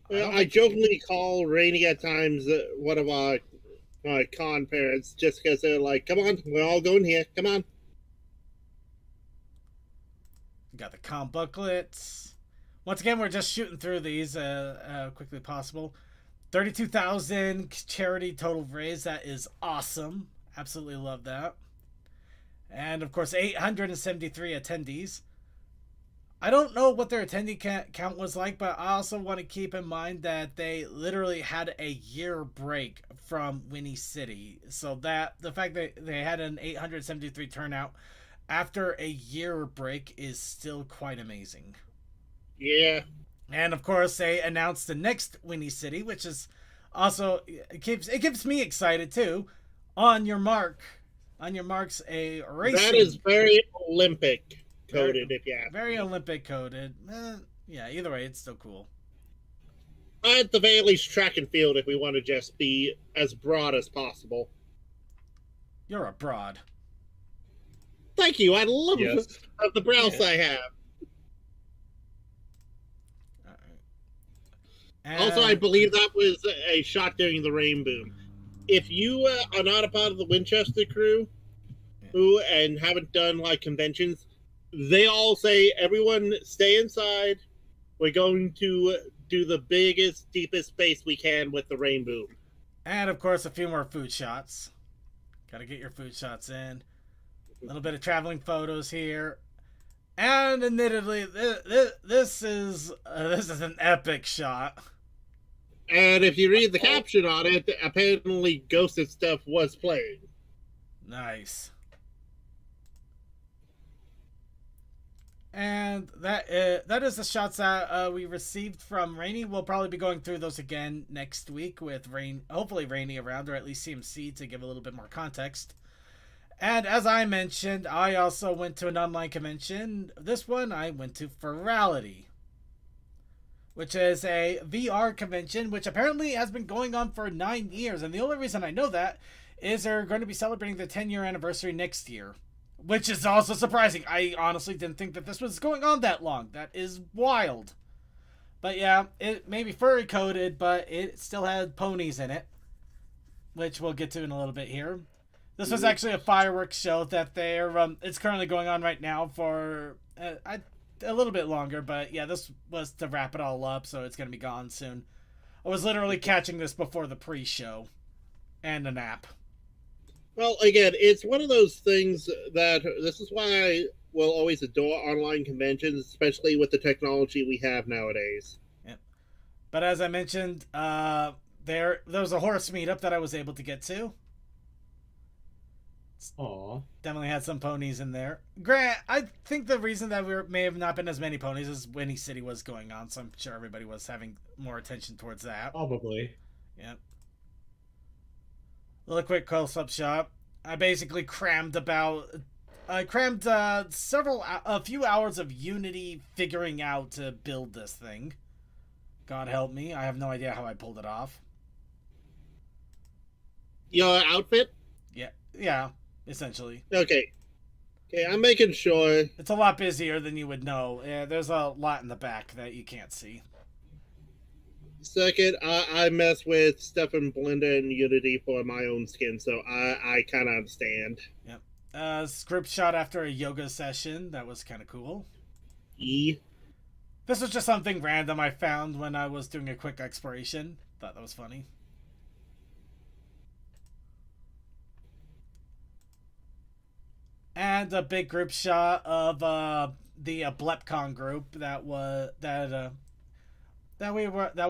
I jokingly call Rainey at times one of our con parents just because they're like, come on, we're all going here. Come on. Got the con booklets. Once again, we're just shooting through these quickly possible. 32,000 charity total raised. That is awesome. Absolutely love that. And of course, 873 attendees. I don't know what their attendee count was like, but I also want to keep in mind that they literally had a year break from Winnie City. So that the fact that they had an 873 turnout after a year break is still quite amazing. Yeah. And of course, they announced the next Winnie City, which is also it keeps me excited too. On your marks, a racing. That is very Olympic coded, if you ask very me. Olympic coded. Yeah, either way, it's still cool. At the very least, track and field, if we want to just be as broad as possible. You're a broad. Thank you. I love Yes. the brows I have. All right. Also, I believe that was a shot during the rain boom. If you are not a part of the Winchester crew and haven't done like conventions, they all say, everyone stay inside. We're going to do the biggest, deepest space we can with the rain boom. And of course, a few more food shots. Gotta get your food shots in. A little bit of traveling photos here. And admittedly, this is an epic shot. And if you read the caption on it, apparently Ghosted stuff was playing. Nice. And that is the shots that we received from Rainey. We'll probably be going through those again next week with hopefully Rainey around, or at least CMC to give a little bit more context. And as I mentioned, I also went to an online convention. This one I went to Ferality, which is a VR convention, which apparently has been going on for 9 years. And the only reason I know that is they're going to be celebrating the 10-year anniversary next year, which is also surprising. I honestly didn't think that this was going on that long. That is wild. But yeah, it may be furry coded, but it still had ponies in it, which we'll get to in a little bit here. This was actually a fireworks show that it's currently going on right now for a little bit longer, but yeah, this was to wrap it all up, so it's going to be gone soon. I was literally catching this before the pre-show and a nap. Well, again, it's one of those things that this is why I will always adore online conventions, especially with the technology we have nowadays. Yep. But as I mentioned, there was a horse meetup that I was able to get to. Aw. Definitely had some ponies in there. Grant, I think the reason that may have not been as many ponies is Winnie City was going on, so I'm sure everybody was having more attention towards that. Probably. Yep. A little quick close-up shot. I basically crammed a few hours of Unity figuring out to build this thing. God help me, I have no idea how I pulled it off. Your outfit? Yeah, essentially. Okay, I'm making sure. It's a lot busier than you would know. Yeah, there's a lot in the back that you can't see. Second, I mess with stuff in Blender and Unity for my own skin, so I kind of understand. Yep. Group shot after a yoga session. That was kind of cool. E. This was just something random I found when I was doing a quick exploration. Thought that was funny. And a big group shot of the BlepCon group that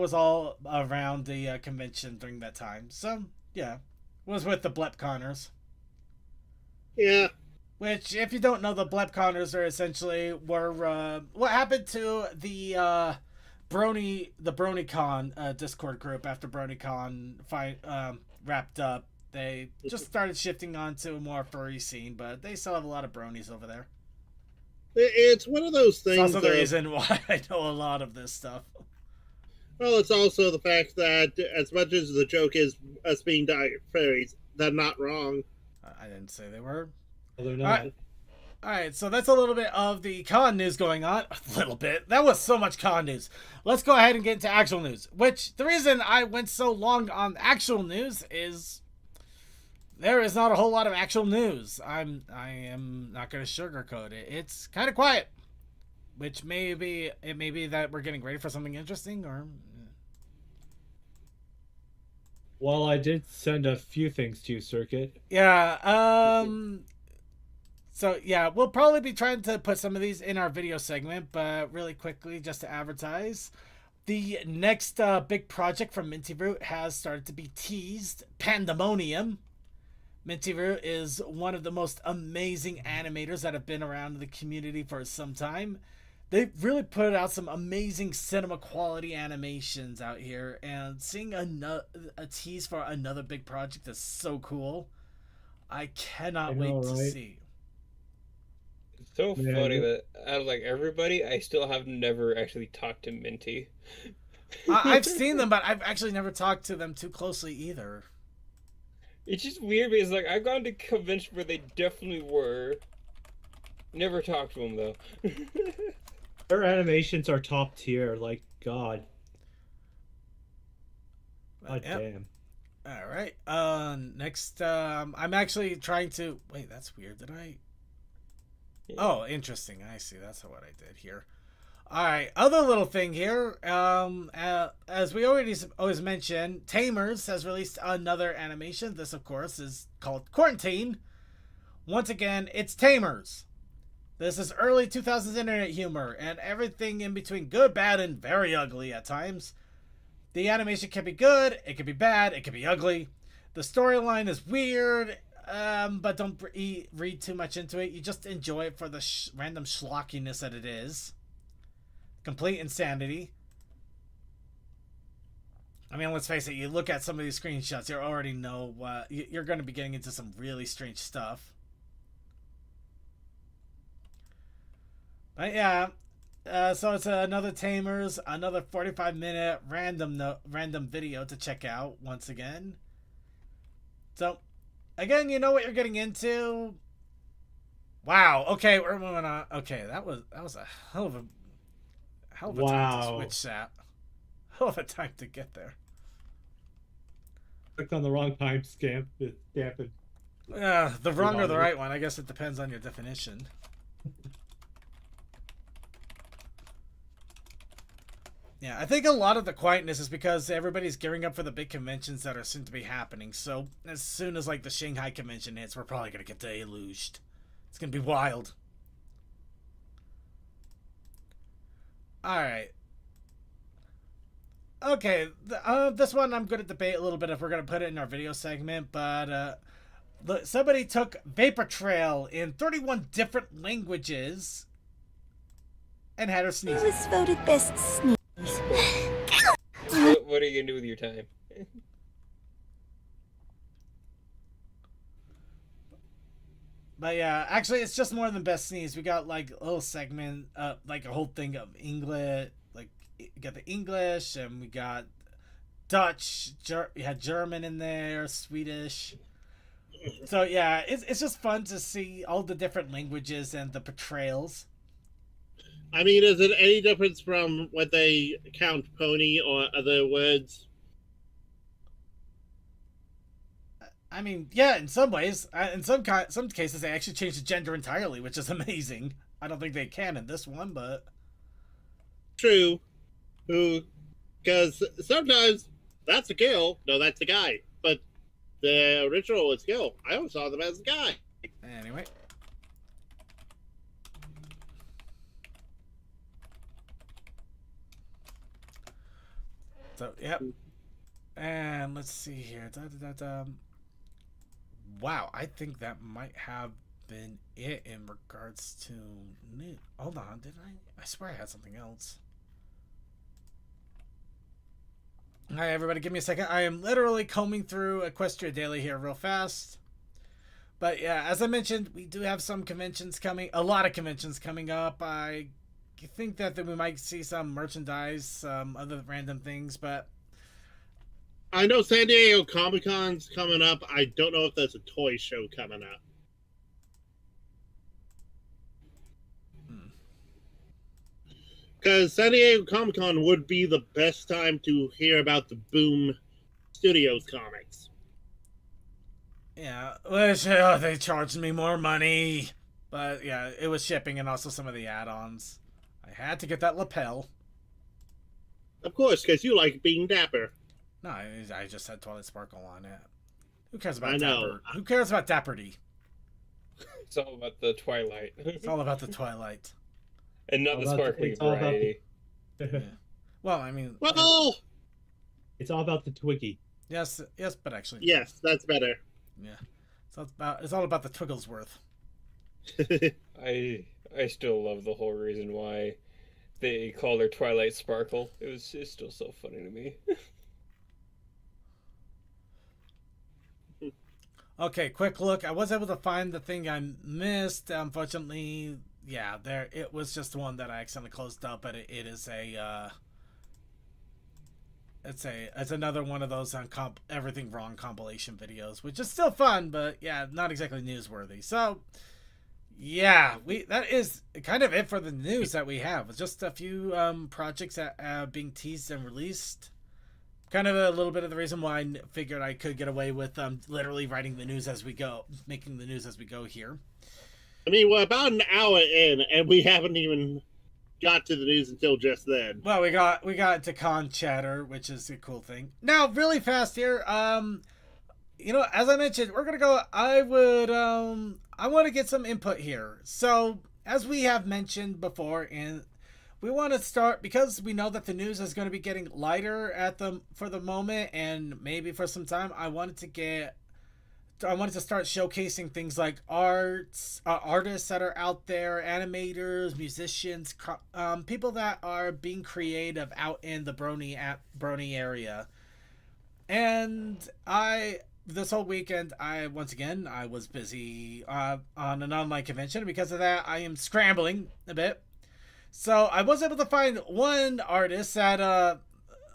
was all around the convention during that time. So yeah, was with the BlepConners. Yeah. Which, if you don't know, the BlepConners are essentially what happened to the BronyCon Discord group after BronyCon wrapped up. They just started shifting onto a more furry scene, but they still have a lot of bronies over there. It's one of those things. It's also the reason why I know a lot of this stuff. Well, it's also the fact that as much as the joke is us being furries, they're not wrong. I didn't say they were. Well, they're not. All right, so that's a little bit of the con news going on. A little bit. That was so much con news. Let's go ahead and get into actual news. Which, the reason I went so long on actual news is there is not a whole lot of actual news. I am not going to sugarcoat it. It's kind of quiet. Which it may be that we're getting ready for something interesting, or... Well, I did send a few things to you, Circuit. Yeah, so, yeah, we'll probably be trying to put some of these in our video segment, but really quickly, just to advertise, the next big project from Minty Root has started to be teased, Pandemonium. Minty Root is one of the most amazing animators that have been around in the community for some time. They've really put out some amazing cinema quality animations out here, and seeing a tease for another big project is so cool. I cannot wait to see. It's so funny that out of like everybody, I still have never actually talked to Minty. I've seen them, but I've actually never talked to them too closely either. It's just weird because like I've gone to conventions where they definitely were. Never talked to them though. Their animations are top tier. Like God. God damn. All right. Next, I'm actually trying to wait. That's weird. Did I? Yeah. Oh, interesting. I see. That's what I did here. All right. Other little thing here. As we always mention, Tamers has released another animation. This, of course, is called Quarantine. Once again, it's Tamers. This is early 2000s internet humor, and everything in between good, bad, and very ugly at times. The animation can be good, it can be bad, it can be ugly. The storyline is weird, but don't read too much into it. You just enjoy it for the random schlockiness that it is. Complete insanity. I mean, let's face it, you look at some of these screenshots, you already know you're going to be getting into some really strange stuff. But yeah, so it's another Tamers, another 45-minute random video to check out once again. So, again, you know what you're getting into. Wow. Okay, we're moving on. Okay, that was a hell of a time to switch that. Hell of a time to get there. Clicked on the wrong time stamp. The wrong or the right one. I guess it depends on your definition. Yeah, I think a lot of the quietness is because everybody's gearing up for the big conventions that are soon to be happening. So as soon as like the Shanghai convention hits, we're probably gonna get deluged. It's gonna be wild. All right. Okay, this one I'm going to debate a little bit if we're going to put it in our video segment, but somebody took Vapor Trail in 31 different languages and had her sneeze. Who was voted best sneeze? What are you going to do with your time? But yeah, actually it's just more than best sneeze. We got like a little segment, like a whole thing of English, like we got the English and we got Dutch, we had German in there, Swedish. So yeah, it's just fun to see all the different languages and the portrayals. I mean, is it any difference from what they count pony or other words? I mean, yeah, in some ways, in some cases, they actually changed the gender entirely, which is amazing. I don't think they can in this one, but True. Who? Because sometimes that's a girl. No, that's a guy. But the original was girl. I always saw them as a guy. anyway. So, yep. And let's see here. Wow, I think that might have been it in regards to new. Hold on, did I? I swear I had something else. Hi, everybody, give me a second. I am literally combing through Equestria Daily here real fast. But yeah, as I mentioned, we do have some conventions coming, a lot of conventions coming up. I think that we might see some merchandise, some other random things, but I know San Diego Comic Con's coming up. I don't know if there's a toy show coming up. Because San Diego Comic Con would be the best time to hear about the Boom Studios comics. yeah, which they charged me more money. But yeah, it was shipping and also some of the add-ons. I had to get that lapel. Of course, because you like being dapper. No, I just had Twilight Sparkle on it. Who cares about I know. Dapper? Who cares about Dapperty? It's all about the Twilight. It's all about the Twilight. And not the sparkling variety. Yeah. Well, I mean, Well, It's all about the Twiggy. yes, but actually, yes, that's better. yeah. It's all about the Twigglesworth. I still love the whole reason why they call her Twilight Sparkle. It's still so funny to me. Okay, quick look. I was able to find the thing I missed. Unfortunately, yeah, there it was just one that I accidentally closed up, but it is it's another one of those everything wrong compilation videos, which is still fun, but yeah, not exactly newsworthy. So yeah, that is kind of it for the news that we have. It's just a few projects that being teased and released. Kind of a little bit of the reason why I figured I could get away with literally writing the news as we go, making the news as we go here. I mean, we're about an hour in, and we haven't even got to the news until just then. Well, we got into con chatter, which is a cool thing. Now, really fast here. You know, as I mentioned, we're gonna go. I want to get some input here. So, as we have mentioned before, and we want to start because we know that the news is going to be getting lighter for the moment, and maybe for some time. I wanted to start showcasing things like artists that are out there, animators, musicians, people that are being creative out in the Brony area. And this whole weekend, I was busy on an online convention. Because of that, I am scrambling a bit. So I was able to find one artist that,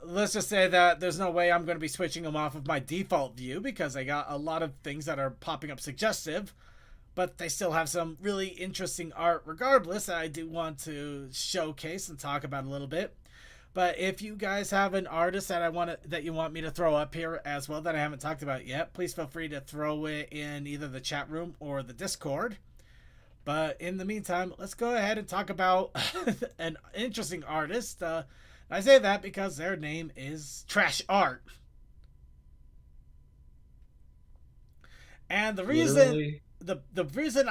let's just say that there's no way I'm going to be switching them off of my default view because I got a lot of things that are popping up suggestive, but they still have some really interesting art regardless that I do want to showcase and talk about a little bit. But if you guys have an artist that you want me to throw up here as well that I haven't talked about yet, please feel free to throw it in either the chat room or the Discord. But in the meantime, let's go ahead and talk about an interesting artist. I say that because their name is Trash Art. And the reason the reason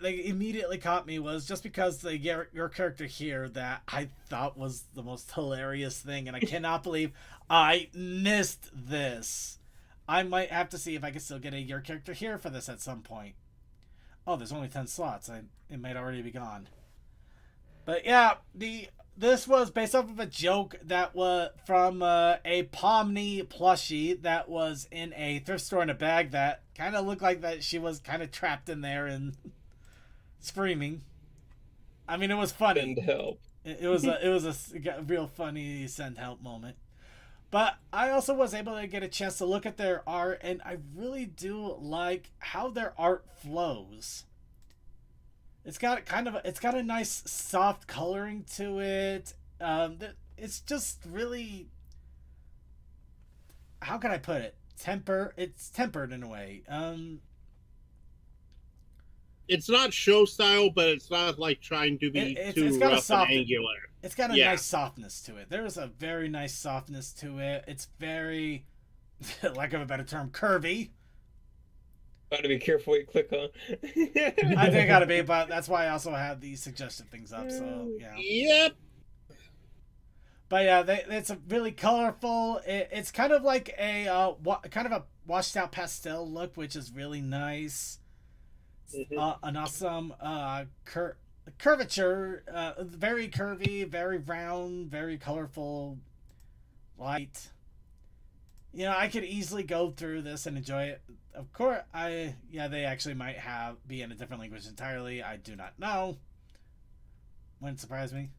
they immediately caught me was just because your character here that I thought was the most hilarious thing, and I cannot believe I missed this. I might have to see if I can still get your character here for this at some point. Oh, there's only 10 slots. It might already be gone. But yeah, this was based off of a joke that was from a Pomni plushie that was in a thrift store in a bag that kind of looked like that she was kind of trapped in there and screaming. I mean, it was funny. Send help. It was a real funny send help moment. But I also was able to get a chance to look at their art, and I really do like how their art flows. It's got a nice soft coloring to it. It's just really, how can I put it? it's tempered in a way. It's not show style, but it's not like trying to be too got rough and angular. It's got a nice softness to it. There is a very nice softness to it. It's very, lack of a better term, curvy. Gotta be careful what you click on. I think gotta be, but that's why I also have these suggested things up. So yeah. Yep. But yeah, it's a really colorful. It's kind of like a kind of a washed out pastel look, which is really nice. An awesome curvature, very curvy, very round, very colorful, light. You know, I could easily go through this and enjoy it. Of course, they actually might be in a different language entirely. I do not know. Wouldn't surprise me.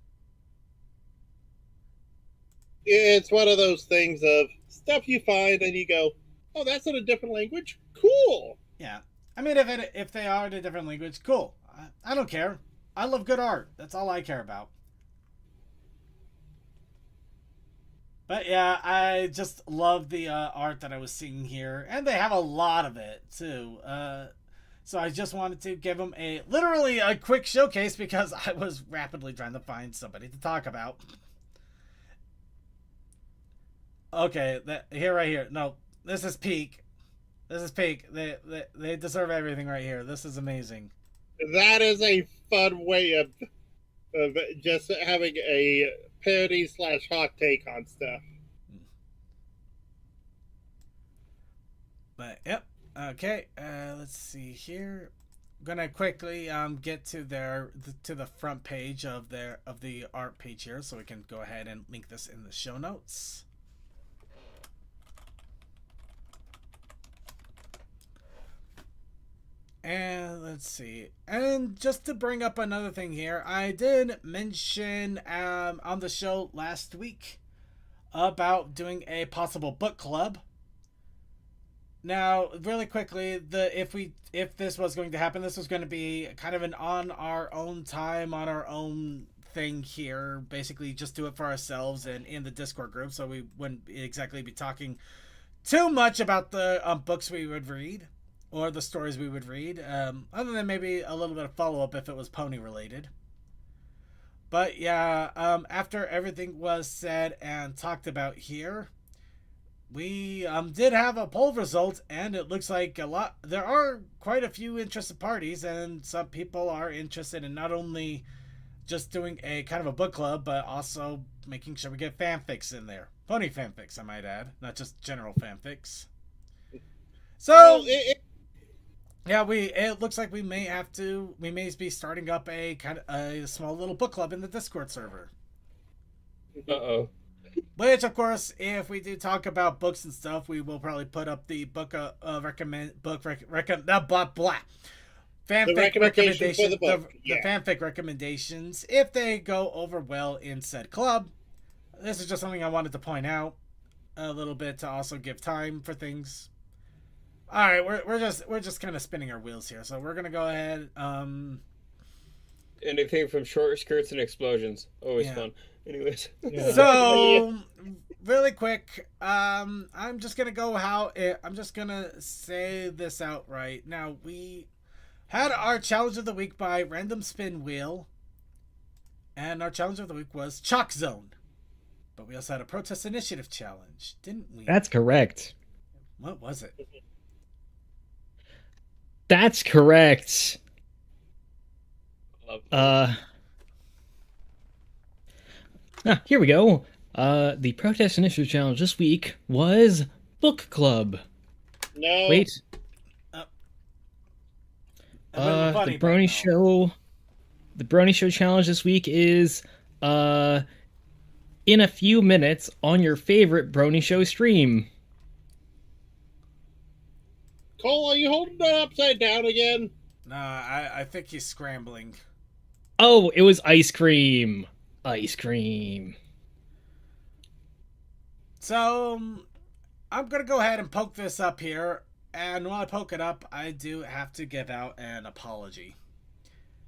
It's one of those things of stuff you find and you go, oh, that's in a different language? Cool. Yeah. I mean, if they are in a different language, cool. I don't care. I love good art. That's all I care about. But yeah, I just love the art that I was seeing here. And they have a lot of it, too. So I just wanted to give them literally a quick showcase because I was rapidly trying to find somebody to talk about. Okay, right here. No, this is peak. This is peak. They deserve everything right here. This is amazing. That is a fun way of just having a parody / hot take on stuff. But yep. Okay. Let's see here. I'm gonna quickly get to the front page of the art page here, so we can go ahead and link this in the show notes. And let's see. And just to bring up another thing here, I did mention on the show last week about doing a possible book club. Now, really quickly, if this was going to happen, this was going to be kind of an on our own time, on our own thing here. Basically, just do it for ourselves and in the Discord group, so we wouldn't exactly be talking too much about the books we would read. Or the stories we would read, other than maybe a little bit of follow-up if it was pony related. But yeah, after everything was said and talked about here, we did have a poll result, and it looks like there are quite a few interested parties, and some people are interested in not only just doing a kind of a book club, but also making sure we get fanfics in there. Pony fanfics, I might add, not just general fanfics. So... yeah, it looks like we may be starting up a kind of a small little book club in the Discord server. Uh-oh. Which, of course, if we do talk about books and stuff, we will probably put up the fanfic recommendations, the fanfic recommendations if they go over well in said club. This is just something I wanted to point out a little bit to also give time for things. All right, we're just kind of spinning our wheels here, so we're gonna go ahead. Anything from short skirts and explosions, always fun. Anyways, so really quick, I'm just gonna say this outright. Now we had our challenge of the week by Random Spin Wheel, and our challenge of the week was Chalk Zone, but we also had a Protest Initiative challenge, didn't we? That's correct. What was it? That's correct. Here we go. The Protest Initiative Challenge this week was Book Club. No. Wait. The Brony Show. The Brony Show challenge this week is in a few minutes on your favorite Brony Show stream. Cole, are you holding that upside down again? Nah, I think he's scrambling. Oh, it was ice cream. Ice cream. So, I'm going to go ahead and poke this up here. And while I poke it up, I do have to give out an apology.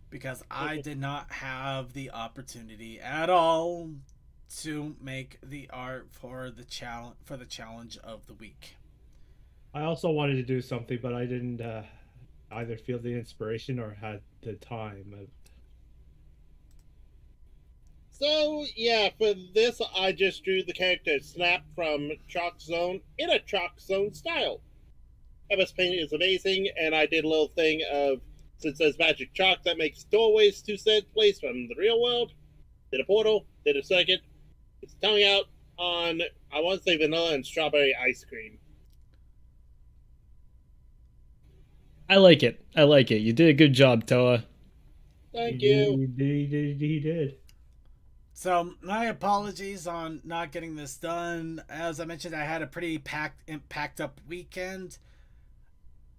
Because I did not have the opportunity at all to make the art for the challenge of the week. I also wanted to do something, but I didn't either feel the inspiration or had the time. So, yeah, for this, I just drew the character Snap from Chalk Zone in a Chalk Zone style. MS Paint is amazing, and I did a little thing of, since there's magic chalk that makes doorways to said place from the real world, did a portal, did a second. It's coming out on, I want to say, vanilla and strawberry ice cream. I like it. I like it. You did a good job, Toa. Thank you. He did. So my apologies on not getting this done. As I mentioned, I had a pretty packed up weekend.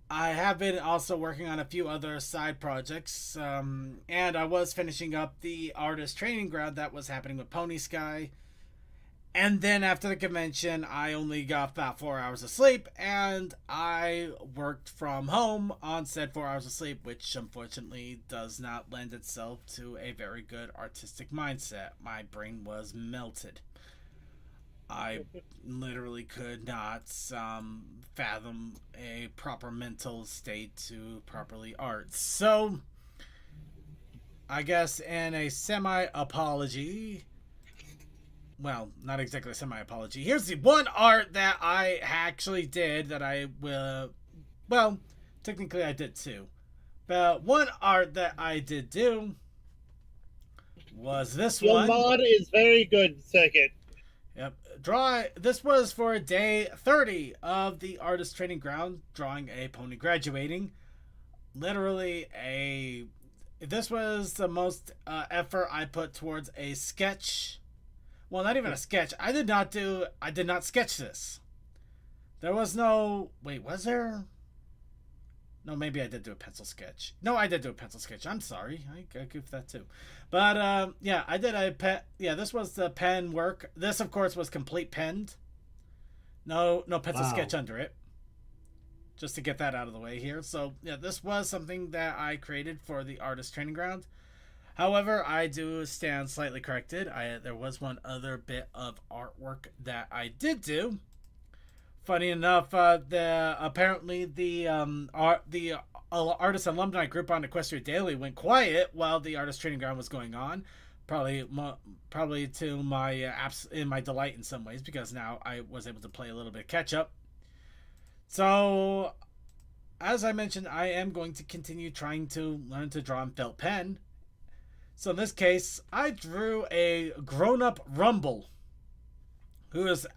I have been also working on a few other side projects, and I was finishing up the artist training ground that was happening with Pony Sky. And then after the convention, I only got about 4 hours of sleep, and I worked from home on said 4 hours of sleep, which unfortunately does not lend itself to a very good artistic mindset. My brain was melted. I literally could not fathom a proper mental state to properly art. So, I guess in a semi-apology, well, not exactly a semi-apology, here's the one art that I actually did that I will, well, technically I did two. But one art that I did do was this Your one. mod is very good, Circuit. Yep. This was for day 30 of the artist training ground, drawing a pony graduating. Literally this was the most effort I put towards a sketch. Well, not even a sketch. I did not sketch this. There was no, wait, was there? No, maybe I did do a pencil sketch. No, I did do a pencil sketch. I'm sorry. I goofed that too. But, yeah, I did this was the pen work. This, of course, was complete penned. No pencil sketch under it. Just to get that out of the way here. So, yeah, this was something that I created for the artist training ground. However, I do stand slightly corrected. There was one other bit of artwork that I did do. Funny enough, apparently the artist alumni group on Equestria Daily went quiet while the artist training ground was going on. Probably to my delight in some ways, because now I was able to play a little bit of catch up. So, as I mentioned, I am going to continue trying to learn to draw in felt pen. So in this case, I drew a grown-up Rumble who is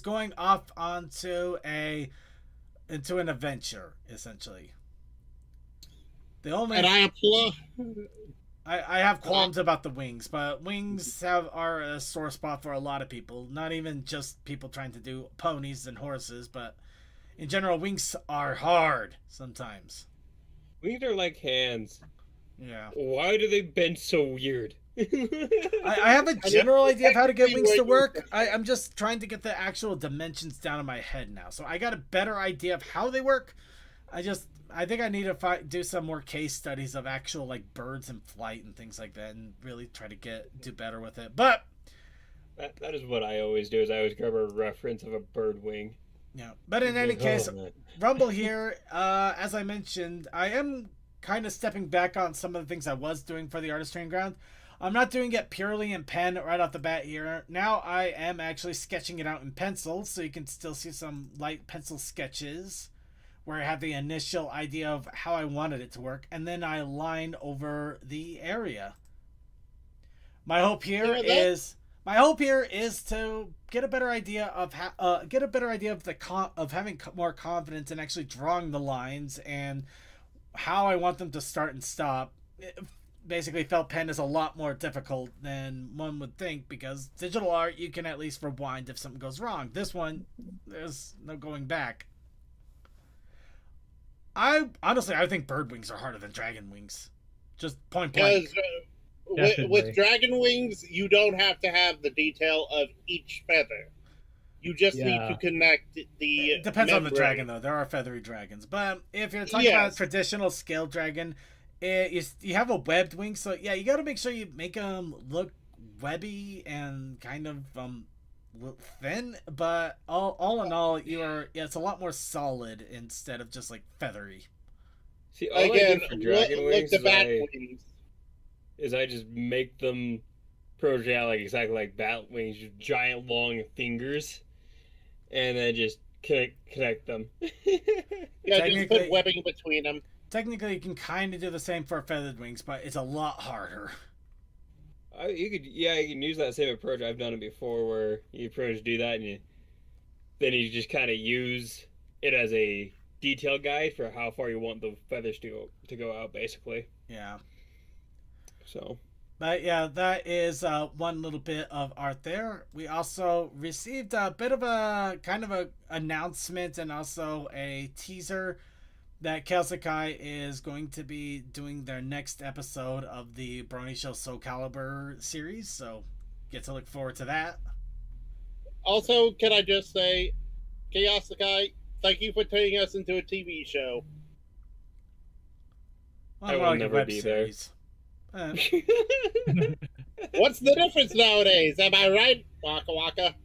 going off into an adventure, essentially. And I applaud. I have qualms about the wings, but wings are a sore spot for a lot of people. Not even just people trying to do ponies and horses, but in general, wings are hard sometimes. Wings are like hands. Yeah. Why do they bend so weird? I have a general idea of how to get wings to work. I'm just trying to get the actual dimensions down in my head now. So I got a better idea of how they work. I think I need to do some more case studies of actual like birds in flight and things like that, and really try to do better with it. But that is what I always do. Is I always grab a reference of a bird wing. Yeah. But in any case, Rumble here, as I mentioned, I am kind of stepping back on some of the things I was doing for the artist training ground. I'm not doing it purely in pen right off the bat here. Now I am actually sketching it out in pencil, so you can still see some light pencil sketches where I have the initial idea of how I wanted it to work, and then I line over the area. My hope here is to get a better idea of of having more confidence in actually drawing the lines and how I want them to start and stop. Basically, felt pen is a lot more difficult than one would think, because digital art, you can at least rewind if something goes wrong. This one, there's no going back. I think bird wings are harder than dragon wings. Just point blank. Because with dragon wings, you don't have to have the detail of each feather. You just need to connect the. It depends on the dragon, though. There are feathery dragons, but if you're talking about a traditional scale dragon, you have a webbed wing. So yeah, you got to make sure you make them look webby and kind of thin, but all in all, it's a lot more solid instead of just like feathery. See, all I Again, do for dragon look wings the is bat I, wings. is I just make them project like exactly like bat wings, just giant long fingers, and then just connect them. Yeah, just put webbing between them. Technically, you can kind of do the same for feathered wings, but it's a lot harder. You can use that same approach. I've done it before, where you pretty much do that, and then you just kind of use it as a detail guide for how far you want the feathers to go out, basically. Yeah. So. But yeah, that is one little bit of art there. We also received a bit of a kind of a announcement and also a teaser that Kelsekai is going to be doing their next episode of the Brony Show Soul Calibur series, so get to look forward to that. Also, can I just say, Chaosikai, thank you for turning us into a TV show. Well, I will never be series. there. What's the difference nowadays? Am I right, Waka Waka?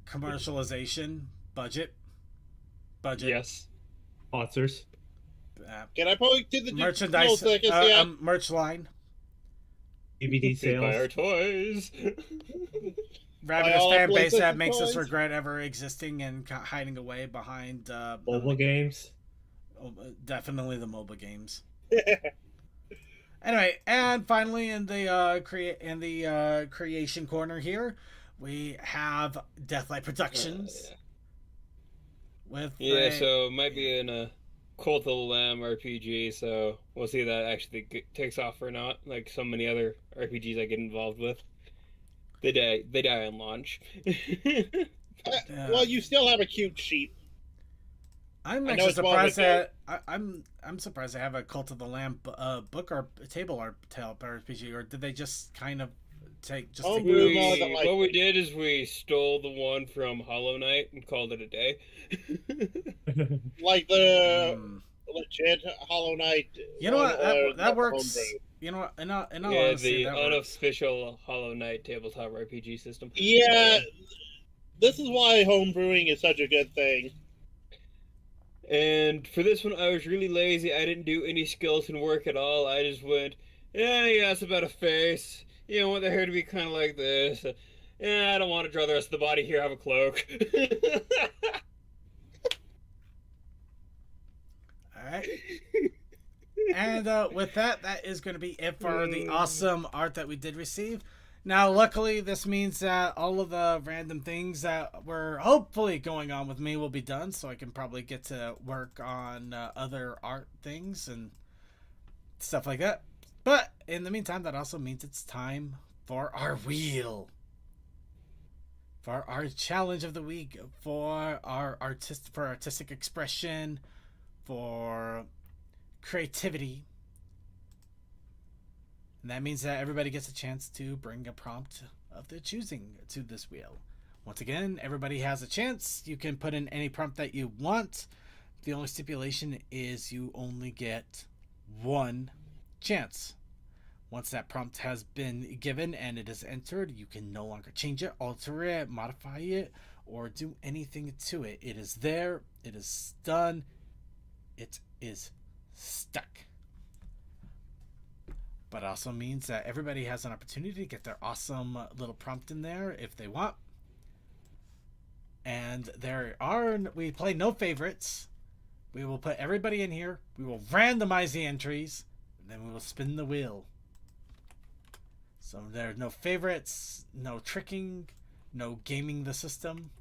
Commercialization, budget. Yes. Sponsors. Can I point to the merchandise? Merch line. DVD sales. Buy our toys. Ravenous fan base that makes us regret ever existing and hiding away behind mobile games. Definitely the mobile games. Anyway, and finally in the creation corner here, we have Deathlight Productions. So it might be in a Cult of the Lamb RPG, so we'll see if that actually takes off or not. Like so many other RPGs I get involved with, they die on launch. Well, you still have a cute sheep. I'm actually surprised that I'm surprised they have a Cult of the Lamb book or table RPG, or did they just kind of what we did is we stole the one from Hollow Knight and called it a day. Like the legit Hollow Knight. You know what? That works. You know what? The unofficial Hollow Knight tabletop RPG system. Yeah, this is why homebrewing is such a good thing. And for this one, I was really lazy. I didn't do any skeleton work at all. I just went, yeah, it's about a face. You know, want the hair to be kind of like this. Yeah, I don't want to draw the rest of the body here. I have a cloak. All right. And with that is going to be it for the awesome art that we did receive. Now, luckily, this means that all of the random things that were hopefully going on with me will be done, so I can probably get to work on other art things and stuff like that. But in the meantime, that also means it's time for our wheel. For our challenge of the week, for our artistic expression, for creativity. And that means that everybody gets a chance to bring a prompt of their choosing to this wheel. Once again, everybody has a chance. You can put in any prompt that you want. The only stipulation is you only get one chance. Once that prompt has been given and it is entered, you can no longer change it, alter it, modify it, or do anything to it. It is there. It is done. It is stuck. But it also means that everybody has an opportunity to get their awesome little prompt in there if they want. And we play no favorites. We will put everybody in here. We will randomize the entries. And then we will spin the wheel. So there are no favorites, no tricking, no gaming the system.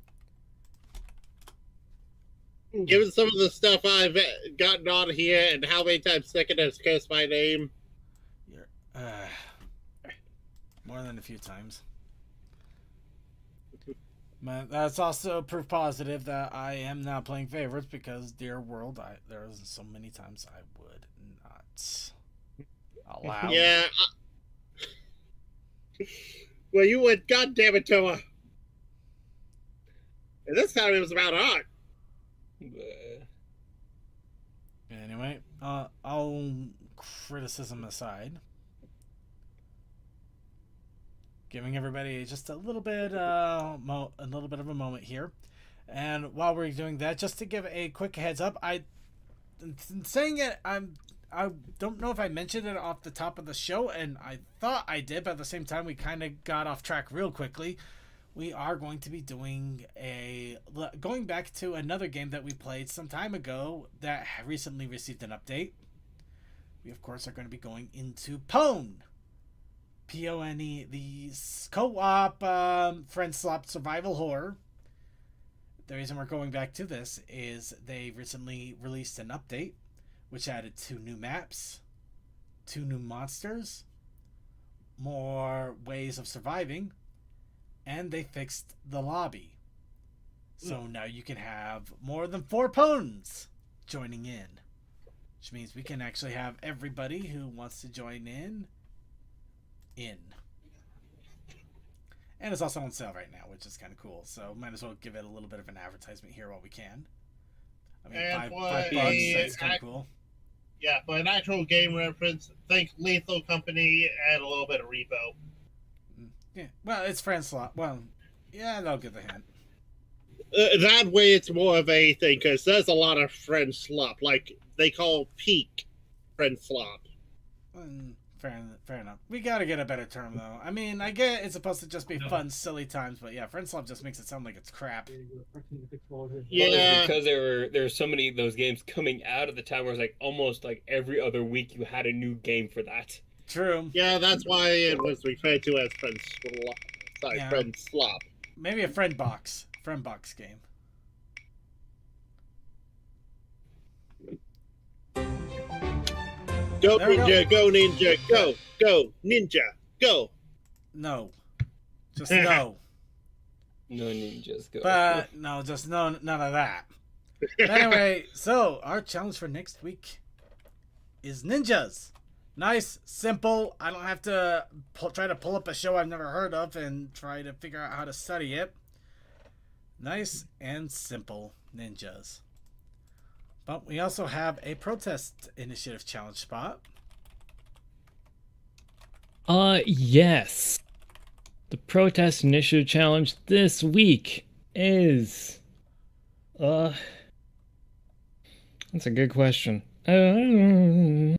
Given some of the stuff I've gotten on here and how many times Second has cursed my name. More than a few times. But that's also proof positive that I am now playing favorites because, dear world, there are so many times I would not allow. Yeah. Well, you went, God damn it, Toa. And this time it was about art. Anyway, all criticism aside, giving everybody just a little bit of a moment here. And while we're doing that, just to give a quick heads up, I don't know if I mentioned it off the top of the show, and I thought I did, but at the same time we kind of got off track real quickly. We are going to be going back to another game that we played some time ago that recently received an update. We of course are going to be going into Pwn. P-O-N-E, the co-op friend slop survival horror. The reason we're going back to this is they recently released an update which added 2 new maps, 2 new monsters, more ways of surviving, and they fixed the lobby. So now you can have more than 4 pawns joining in, which means we can actually have everybody who wants to join in. And it's also on sale right now, which is kind of cool. So might as well give it a little bit of an advertisement here while we can. I mean, $5, that's kind of cool. Yeah, for an actual game reference, think Lethal Company and a little bit of Repo. Yeah, well, it's friend slot. Well, yeah, they'll get the hint. That way it's more of a thing, because there's a lot of friend slop. Like, they call peak friend slop. Fair enough. We gotta get a better term, though. I mean, I get it's supposed to just be fun, silly times, but yeah, friend slop just makes it sound like it's crap. Yeah, because there were so many of those games coming out at the time where it was like almost like every other week you had a new game for that. True. Yeah, that's why it was referred to as friend slop. Friend slop. Maybe a friend box game. Go ninja, go ninja, go ninja, go. No, just no. No ninjas go. But no, just none of that. But anyway, so our challenge for next week is ninjas. Nice, simple. I don't have to try to pull up a show I've never heard of and try to figure out how to study it. Nice and simple ninjas. But we also have a protest initiative challenge spot. Yes. The protest initiative challenge this week is that's a good question. And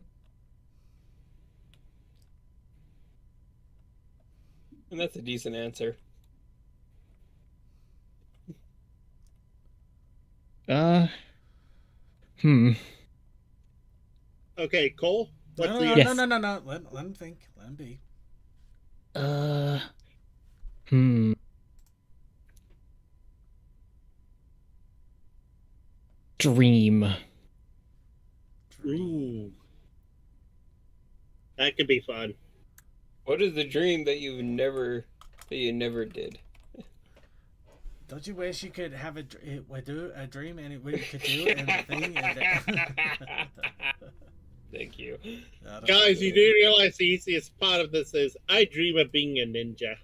that's a decent answer. Okay, Cole. What's No. Let him think. Let him be. Dream. Ooh. That could be fun. What is the dream that you never did? Don't you wish you could have a dream and what you could do and the thing? Thank you. Guys, you do realize the easiest part of this is I dream of being a ninja.